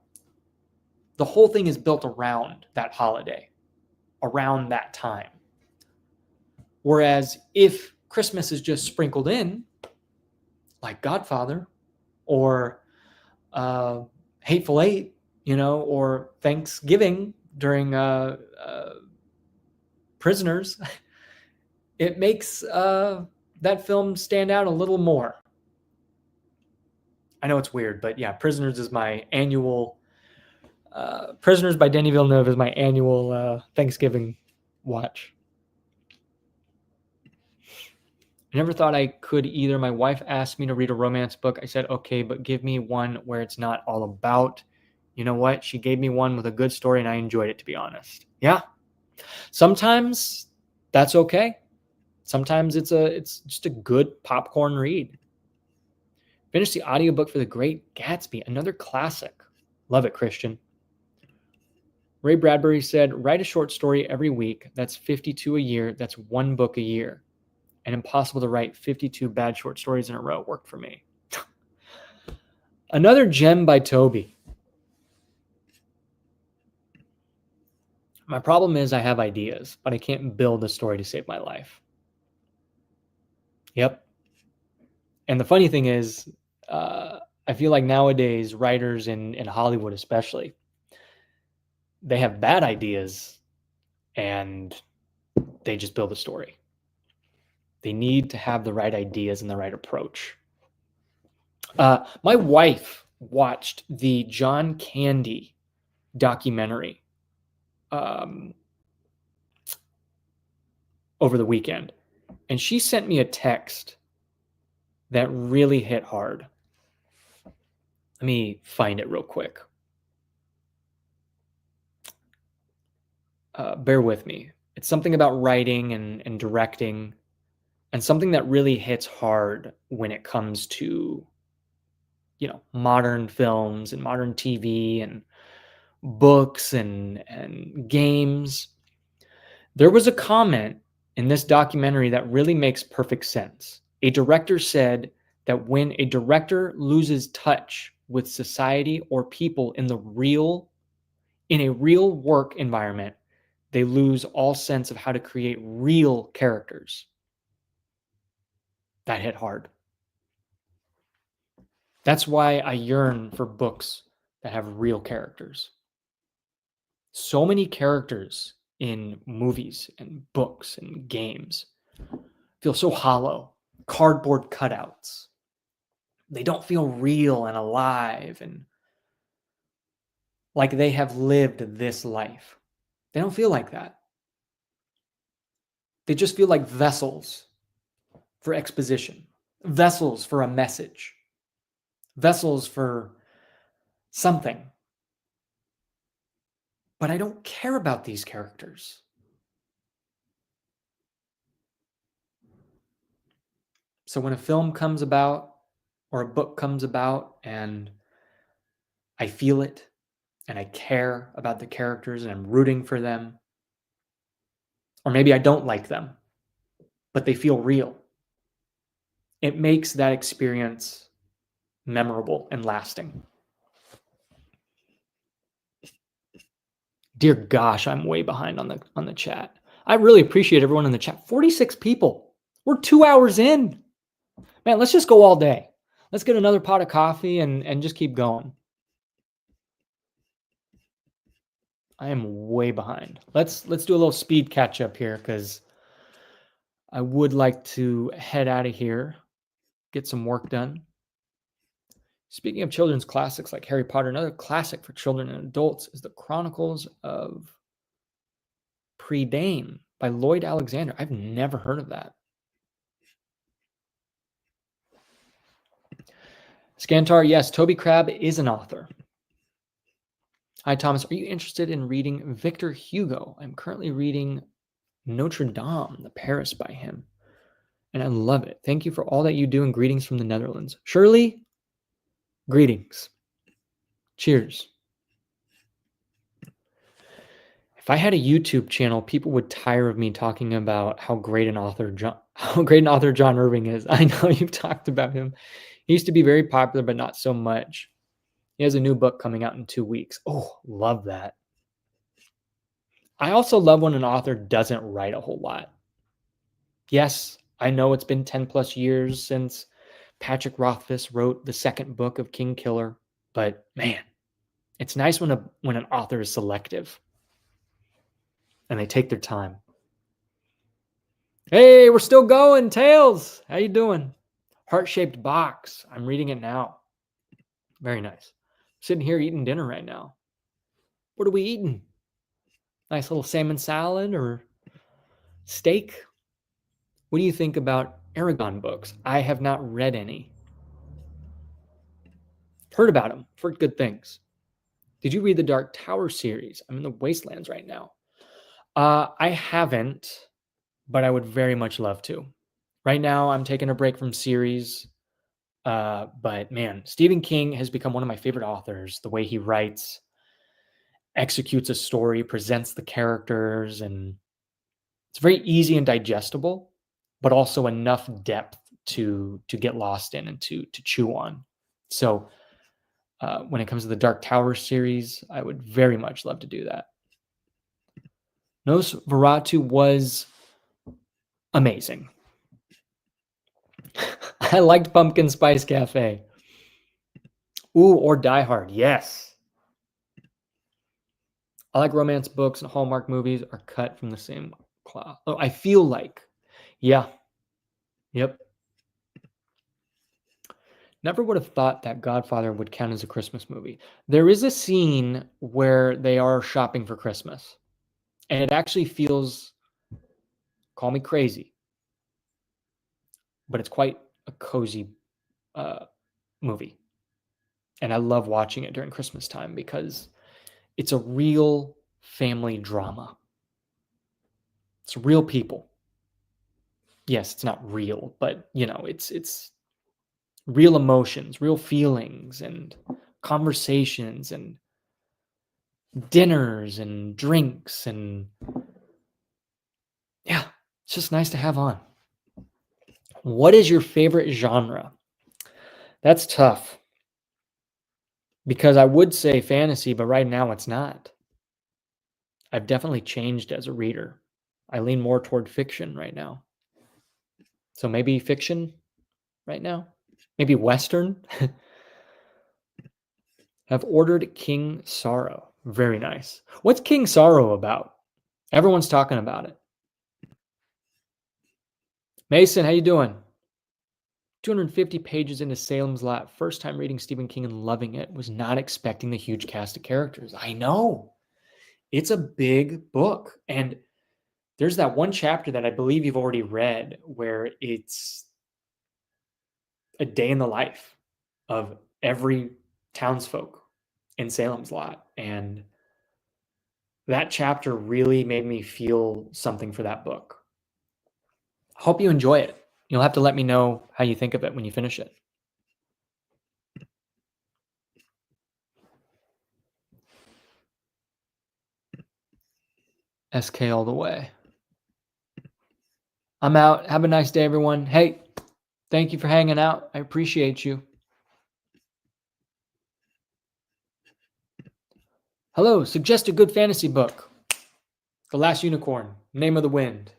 The whole thing is built around that holiday, around that time. Whereas if Christmas is just sprinkled in, like Godfather or Hateful Eight, or Thanksgiving during Prisoners, it makes that film stand out a little more. I know it's weird, but yeah, Prisoners is my annual... Prisoners by Denis Villeneuve is my annual Thanksgiving watch. I never thought I could either. My wife asked me to read a romance book. I said, okay, but give me one where it's not all about. You know what? She gave me one with a good story, and I enjoyed it, to be honest. Yeah. Sometimes that's okay. Sometimes it's just a good popcorn read. Finished the audiobook for The Great Gatsby, another classic. Love it, Christian. Ray Bradbury said, write a short story every week. That's 52 a year. That's one book a year. And impossible to write 52 bad short stories in a row. Worked for me. Another gem by Toby. My problem is I have ideas, but I can't build a story to save my life. Yep. And the funny thing is, I feel like nowadays, writers in Hollywood especially, they have bad ideas and they just build a story. They need to have the right ideas and the right approach. My wife watched the John Candy documentary over the weekend, and she sent me a text that really hit hard. Let me find it real quick. bear with me. It's something about writing and directing, and something that really hits hard when it comes to, modern films and modern TV and books and games. There was a comment in this documentary that really makes perfect sense. A director said that when a director loses touch with society or people in a real work environment, they lose all sense of how to create real characters. That hit hard. That's why I yearn for books that have real characters. So many characters in movies and books and games feel so hollow, cardboard cutouts. They don't feel real and alive and like they have lived this life. They don't feel like that. They just feel like vessels for exposition, vessels for a message, vessels for something. But I don't care about these characters. So when a film comes about or a book comes about and I feel it and I care about the characters and I'm rooting for them, or maybe I don't like them, but they feel real, it makes that experience memorable and lasting. Dear gosh, I'm way behind on the chat. I really appreciate everyone in the chat. 46 people. We're 2 hours in. Man, let's just go all day. Let's get another pot of coffee and just keep going. I am way behind. Let's do a little speed catch up here because I would like to head out of here, get some work done. Speaking of children's classics like Harry Potter, another classic for children and adults is The Chronicles of Prydain by Lloyd Alexander. I've never heard of that. Scantar, yes, Toby Crabb is an author. Hi, Thomas. Are you interested in reading Victor Hugo? I'm currently reading Notre Dame, the Paris by him, and I love it. Thank you for all that you do, and greetings from the Netherlands. Shirley, greetings. Cheers. If I had a YouTube channel, people would tire of me talking about how great an author John Irving is. I know you've talked about him. He used to be very popular, but not so much. He has a new book coming out in 2 weeks. Oh, love that. I also love when an author doesn't write a whole lot. Yes, I know it's been 10 plus years since Patrick Rothfuss wrote the second book of King Killer, but man, it's nice when an author is selective and they take their time. Hey, we're still going. Tails, how you doing? Heart-shaped box. I'm reading it now. Very nice. Sitting here eating dinner right now. What are we eating? Nice little salmon salad or steak? What do you think about Aragon books? I have not read any. Heard about them. Heard good things. Did you read the Dark Tower series? I'm in the Wastelands right now. I haven't, but I would very much love to. Right now, I'm taking a break from series. But man, Stephen King has become one of my favorite authors. The way he writes, executes a story, presents the characters, and it's very easy and digestible, but also enough depth to get lost in and to chew on. So when it comes to the Dark Tower series, I would very much love to do that. Nosferatu was amazing. I liked Pumpkin Spice Cafe. Ooh, or Die Hard. Yes. I like romance books, and Hallmark movies are cut from the same cloth. Oh, I feel like. Yeah. Yep. Never would have thought that Godfather would count as a Christmas movie. There is a scene where they are shopping for Christmas, and it actually feels, call me crazy, but it's quite a cozy movie. And I love watching it during Christmas time because it's a real family drama. It's real people. Yes, it's not real, but it's real emotions, real feelings, and conversations, and dinners, and drinks, and yeah, it's just nice to have on. What is your favorite genre? That's tough because I would say fantasy, but right now it's not. I've definitely changed as a reader. I lean more toward fiction right now. So maybe fiction right now? Maybe Western? Have ordered King Sorrow. Very nice. What's King Sorrow about? Everyone's talking about it. Mason, how you doing? 250 pages into Salem's Lot. First time reading Stephen King and loving it. Was not expecting the huge cast of characters. I know. It's a big book. And there's that one chapter that I believe you've already read where it's a day in the life of every townsfolk in Salem's Lot. And that chapter really made me feel something for that book. Hope you enjoy it. You'll have to let me know how you think of it when you finish it. SK all the way. I'm out. Have a nice day, everyone. Hey, thank you for hanging out. I appreciate you. Hello, suggest a good fantasy book. The Last Unicorn, Name of the Wind.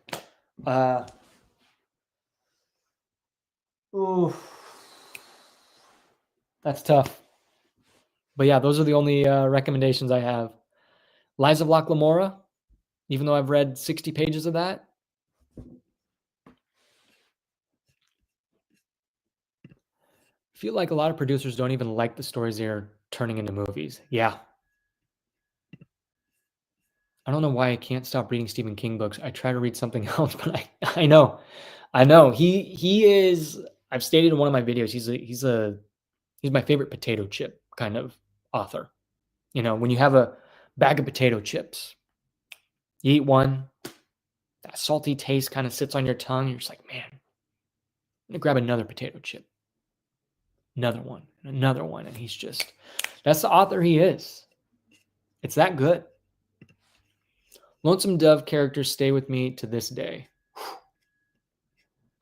Ooh, that's tough. But yeah, those are the only recommendations I have. Lies of Locke Lamora, even though I've read 60 pages of that. I feel like a lot of producers don't even like the stories they're turning into movies. Yeah. I don't know why I can't stop reading Stephen King books. I try to read something else, but I know. He is. I've stated in one of my videos. He's my favorite potato chip kind of author. When you have a bag of potato chips, you eat one, that salty taste kind of sits on your tongue. You're just like, man, I'm gonna grab another potato chip, another one, and that's the author he is. It's that good. Lonesome Dove characters stay with me to this day.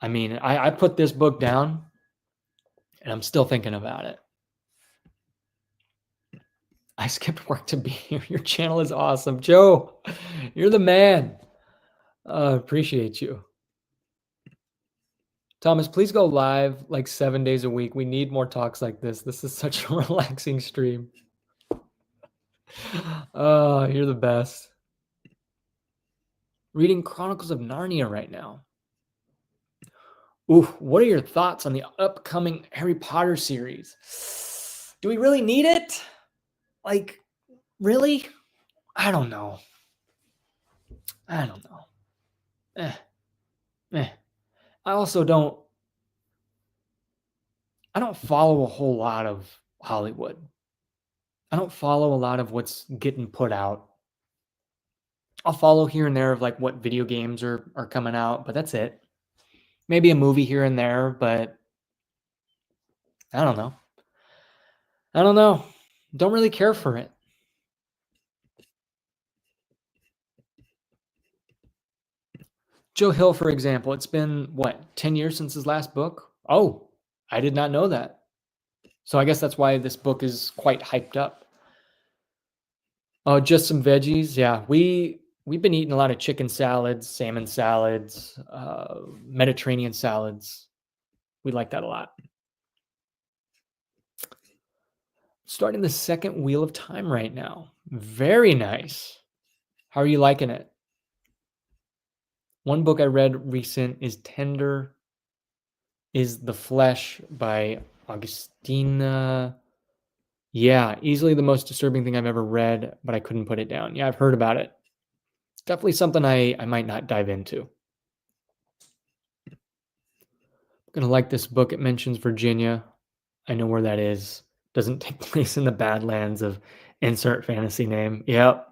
I mean, I put this book down and I'm still thinking about it. I skipped work to be here. Your channel is awesome. Joe, you're the man. Appreciate you. Thomas, please go live like 7 days a week. We need more talks like this. This is such a relaxing stream. You're the best. Reading Chronicles of Narnia right now. Ooh, what are your thoughts on the upcoming Harry Potter series? Do we really need it? Like, really? I don't know. I also don't follow a whole lot of Hollywood. I don't follow a lot of what's getting put out. I'll follow here and there of like what video games are coming out, but that's it. Maybe a movie here and there, but I don't know. Don't really care for it. Joe Hill, for example, it's been 10 years since his last book? Oh, I did not know that. So I guess that's why this book is quite hyped up. Oh, just some veggies. Yeah, we've been eating a lot of chicken salads, salmon salads, Mediterranean salads. We like that a lot. Starting the second Wheel of Time right now. Very nice. How are you liking it? One book I read recent is Tender is the Flesh by Augustina. Yeah, easily the most disturbing thing I've ever read, but I couldn't put it down. Yeah, I've heard about it. It's definitely something I might not dive into. I'm going to like this book. It mentions Virginia. I know where that is. Doesn't take place in the Badlands of insert fantasy name. Yep.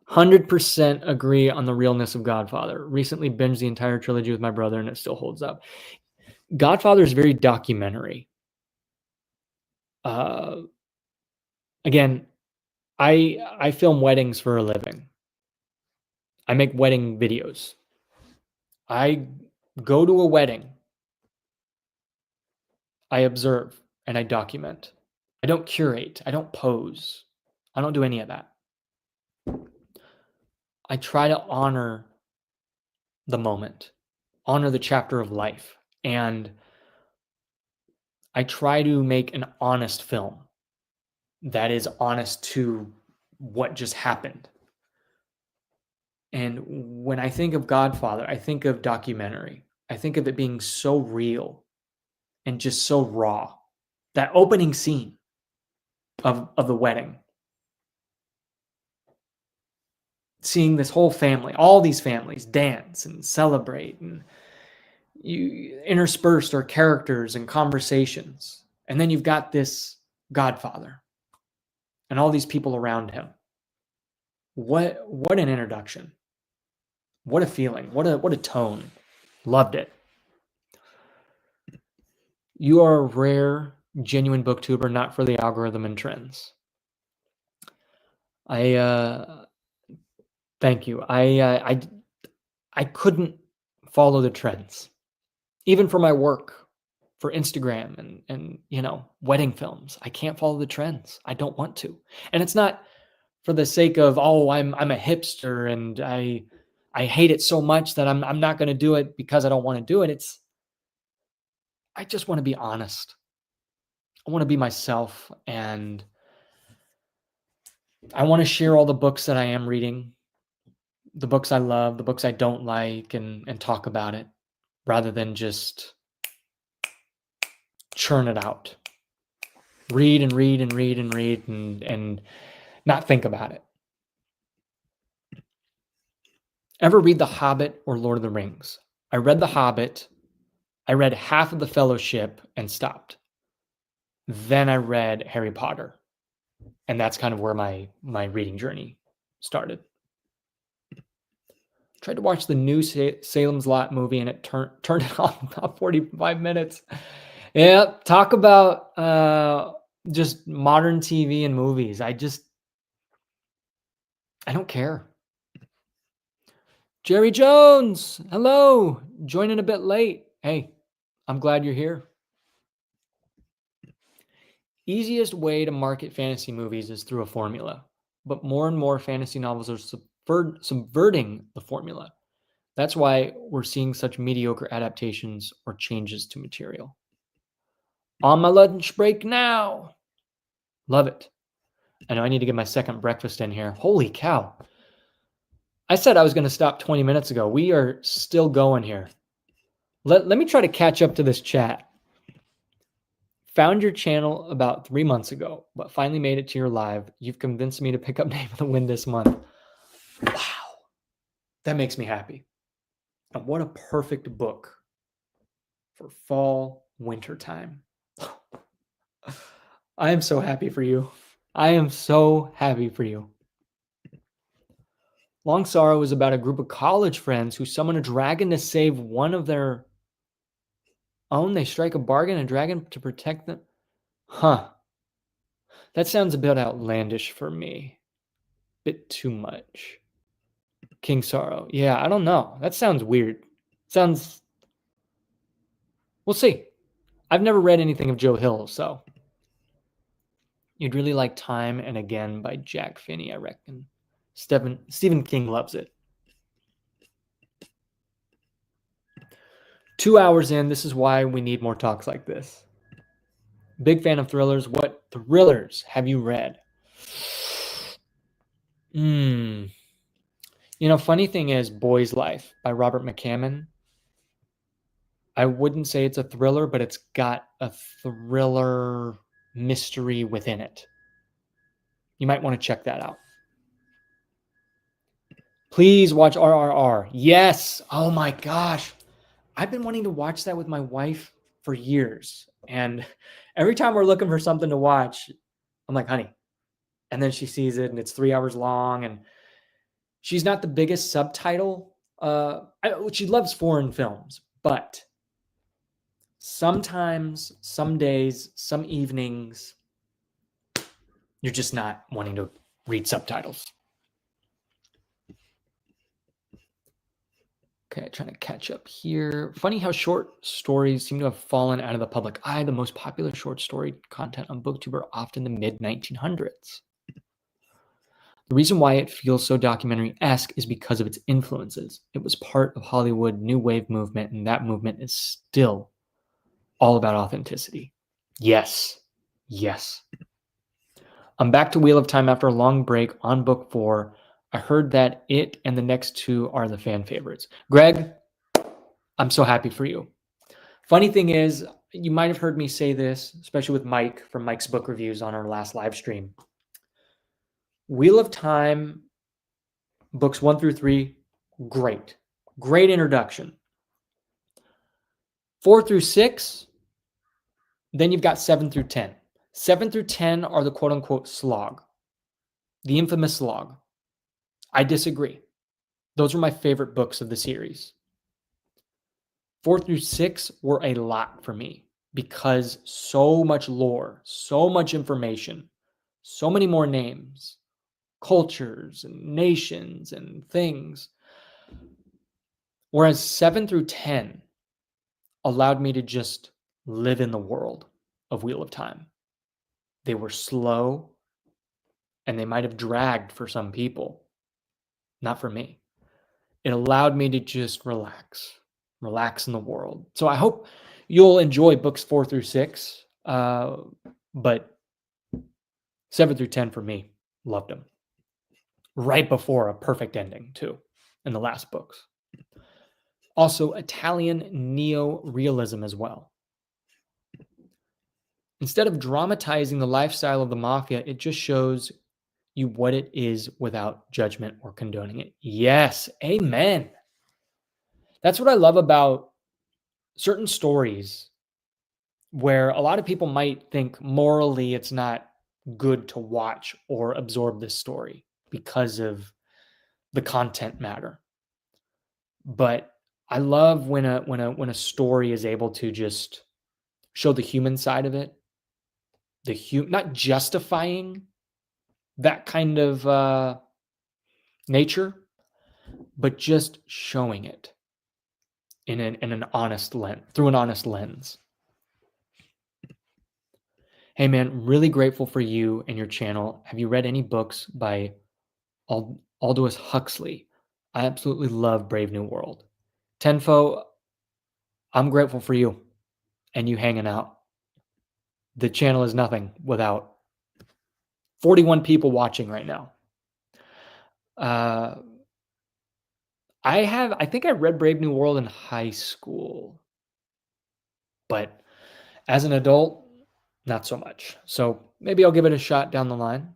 100% agree on the realness of Godfather. Recently binged the entire trilogy with my brother, and it still holds up. Godfather is very documentary. Again, I film weddings for a living. I make wedding videos. I go to a wedding. I observe and I document. I don't curate. I don't pose. I don't do any of that. I try to honor the moment, honor the chapter of life, and I try to make an honest film that is honest to what just happened. And when I think of Godfather, I think of documentary. I think of it being so real and just so raw. That opening scene of the wedding, seeing this whole family, all these families dance and celebrate, and you interspersed are characters and conversations. And then you've got this Godfather and all these people around him. What an introduction. What a feeling. What a tone. Loved it. You are a rare, genuine booktuber, not for the algorithm and trends. Thank you. I couldn't follow the trends, even for my work, for Instagram and wedding films. I can't follow the trends. I don't want to, and it's not for the sake of I'm a hipster and I hate it so much that I'm not going to do it because I don't want to do it. I just want to be honest. I want to be myself, and I want to share all the books that I am reading, the books I love, the books I don't like, and talk about it rather than just churn it out. Read and read and read and read and not think about it. Ever read The Hobbit or Lord of the Rings? I read The Hobbit. I read half of The Fellowship and stopped. Then I read Harry Potter. And that's kind of where my reading journey started. Tried to watch the new Salem's Lot movie, and it turned it off in about 45 minutes. Yeah, talk about just modern TV and movies. I don't care. Jerry Jones, hello. Joining a bit late. Hey, I'm glad you're here. Easiest way to market fantasy movies is through a formula, but more and more fantasy novels are subverting the formula. That's why we're seeing such mediocre adaptations or changes to material. On my lunch break now. Love it. I know I need to get my second breakfast in here. Holy cow. I said I was going to stop 20 minutes ago. We are still going here. Let me try to catch up to this chat. Found your channel about 3 months ago, but finally made it to your live. You've convinced me to pick up Name of the Wind this month. Wow. That makes me happy. And what a perfect book for fall, winter time. I am so happy for you. I am so happy for you. Long Sorrow is about a group of college friends who summon a dragon to save one of their own. They strike a bargain, a dragon to protect them. Huh. That sounds a bit outlandish for me. Bit too much. King Sorrow. Yeah, I don't know. That sounds weird. We'll see. I've never read anything of Joe Hill, so. You'd really like Time and Again by Jack Finney, I reckon. Stephen King loves it. 2 hours in, this is why we need more talks like this. Big fan of thrillers. What thrillers have you read? Funny thing is Boy's Life by Robert McCammon. I wouldn't say it's a thriller, but it's got a thriller mystery within it. You might want to check that out. Please watch RRR. Yes. Oh my gosh. I've been wanting to watch that with my wife for years. And every time we're looking for something to watch, I'm like, honey. And then she sees it and it's 3 hours long. And She's not the biggest subtitle. She loves foreign films, but sometimes, some days, some evenings, you're just not wanting to read subtitles. Okay, trying to catch up here. Funny how short stories seem to have fallen out of the public eye. The most popular short story content on BookTube are often the mid-1900s. The reason why it feels so documentary-esque is because of its influences. It was part of Hollywood New Wave movement, and that movement is still all about authenticity. Yes. Yes. I'm back to Wheel of Time after a long break on book 4. I heard that it and the next 2 are the fan favorites. Greg, I'm so happy for you. Funny thing is, you might have heard me say this, especially with Mike from Mike's Book Reviews on our last live stream. Wheel of Time, books 1 through 3, great. Great introduction. 4 through 6, then you've got 7 through 10. 7 through 10 are the quote-unquote slog. The infamous slog. I disagree. Those were my favorite books of the series. 4 through 6 were a lot for me because so much lore, so much information, so many more names, cultures and nations and things. Whereas 7 through 10 allowed me to just live in the world of Wheel of Time. They were slow and they might have dragged for some people. Not for me. It allowed me to just relax in the world. So I hope you'll enjoy books 4 through 6. But 7 through 10 for me, loved them. Right before a perfect ending, too, in the last books. Also, Italian neo-realism as well. Instead of dramatizing the lifestyle of the mafia, it just shows you what it is without judgment or condoning it. Yes, amen. That's what I love about certain stories where a lot of people might think morally it's not good to watch or absorb this story because of the content matter. But I love when a story is able to just show the human side of it, not justifying that kind of nature, but just showing it in an honest lens, through an honest lens. Hey man, really grateful for you and your channel. Have you read any books by Aldous Huxley? I absolutely love Brave New World. Tenfo, I'm grateful for you and you hanging out. The channel is nothing without 41 people watching right now. I think I read Brave New World in high school, but as an adult, not so much. So maybe I'll give it a shot down the line.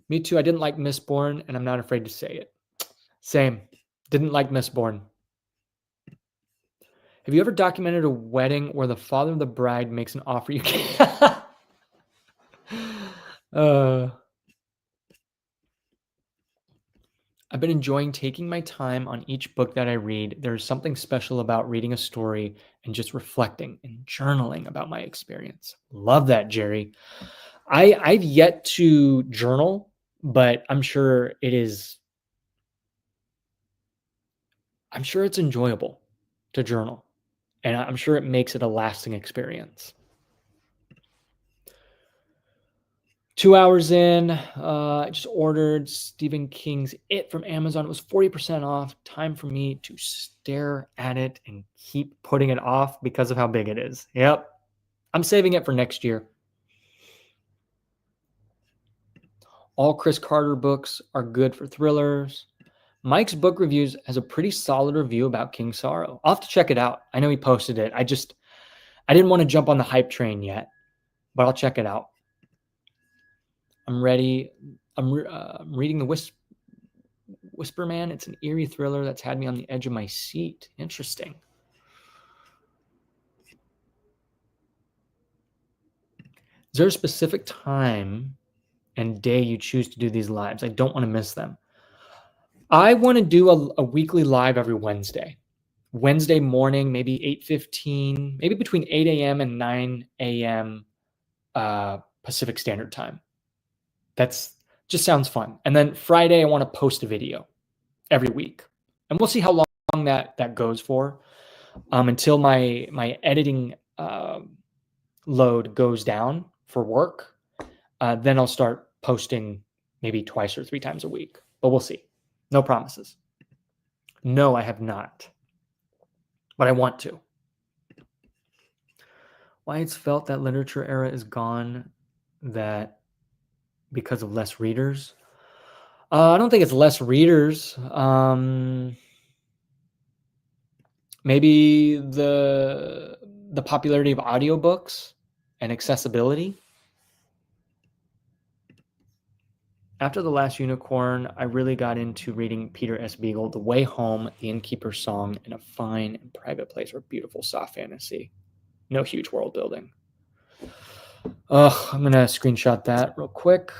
Me too. I didn't like Mistborn, and I'm not afraid to say it. Same. Didn't like Mistborn. Have you ever documented a wedding where the father of the bride makes an offer you can't? I've been enjoying taking my time on each book that I read. There's something special about reading a story and just reflecting and journaling about my experience. Love that, Jerry. I've yet to journal, but I'm sure it's enjoyable to journal. And I'm sure it makes it a lasting experience. 2 hours in, I just ordered Stephen King's It from Amazon. It was 40% off. Time for me to stare at it and keep putting it off because of how big it is. Yep. I'm saving it for next year. All Chris Carter books are good for thrillers. Mike's Book Reviews has a pretty solid review about King Sorrow. I'll have to check it out. I know he posted it. I didn't want to jump on the hype train yet, but I'll check it out. I'm ready. I'm reading The Whisper Man. It's an eerie thriller that's had me on the edge of my seat. Interesting. Is there a specific time and day you choose to do these lives? I don't want to miss them. I want to do a weekly live every Wednesday morning, maybe 8:15, maybe between 8 a.m. and 9 a.m. Pacific Standard Time. That's just sounds fun. And then Friday, I want to post a video every week, and we'll see how long that goes for, until my editing load goes down for work. Then I'll start posting maybe twice or 3 times a week, but we'll see. No promises. No, I have not, but I want to. Why it's felt that literature era is gone, that because of less readers. I don't think it's less readers. Maybe the popularity of audiobooks and accessibility. After The Last Unicorn, I really got into reading Peter S. Beagle, The Way Home, The Innkeeper's Song, and A Fine and Private Place for beautiful soft fantasy. No huge world building. I'm going to screenshot that real quick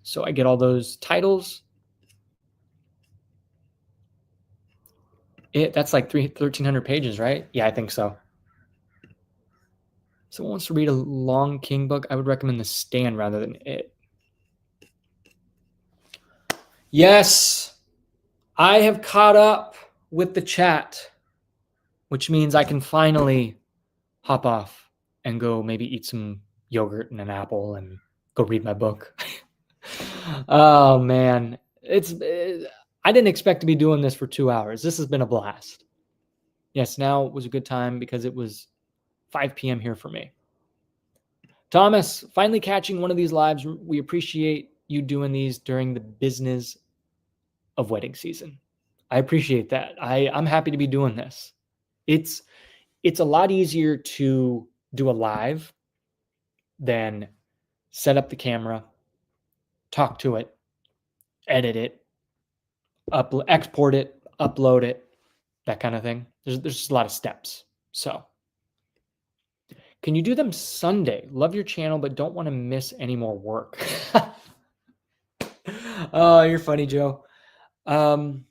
so I get all those titles. That's like 1,300 pages, right? Yeah, I think so. If someone wants to read a long King book, I would recommend The Stand rather than It. Yes, I have caught up with the chat, which means I can finally hop off and go maybe eat some yogurt and an apple and go read my book. Oh man, I didn't expect to be doing this for 2 hours. This has been a blast. Yes, now was a good time because it was 5 p.m. here for me. Thomas, finally catching one of these lives. We appreciate you doing these during the business of wedding season. I appreciate that. I'm happy to be doing this. It's a lot easier to do a live than set up the camera, talk to it, edit it, export it, upload it, that kind of thing. There's just a lot of steps. So, can you do them Sunday? Love your channel, but don't want to miss any more work. Oh, you're funny, Joe. No,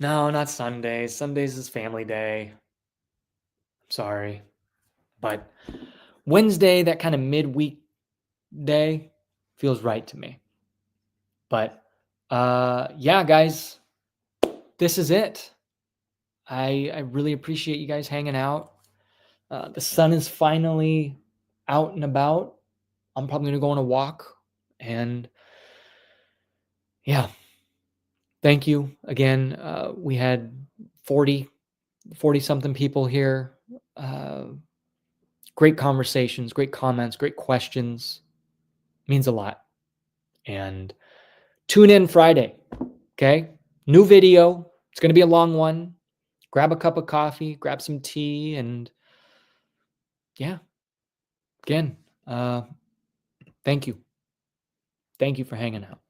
not Sundays. Sundays is family day. I'm sorry. But Wednesday, that kind of midweek day, feels right to me. But yeah, guys, this is it. I really appreciate you guys hanging out. The sun is finally out and about. I'm probably going to go on a walk. And yeah, thank you again. We had 40 something people here. Great conversations, great comments, great questions. Means a lot. And tune in Friday. Okay. New video. It's going to be a long one. Grab a cup of coffee, grab some tea, and yeah, again, thank you. Thank you for hanging out.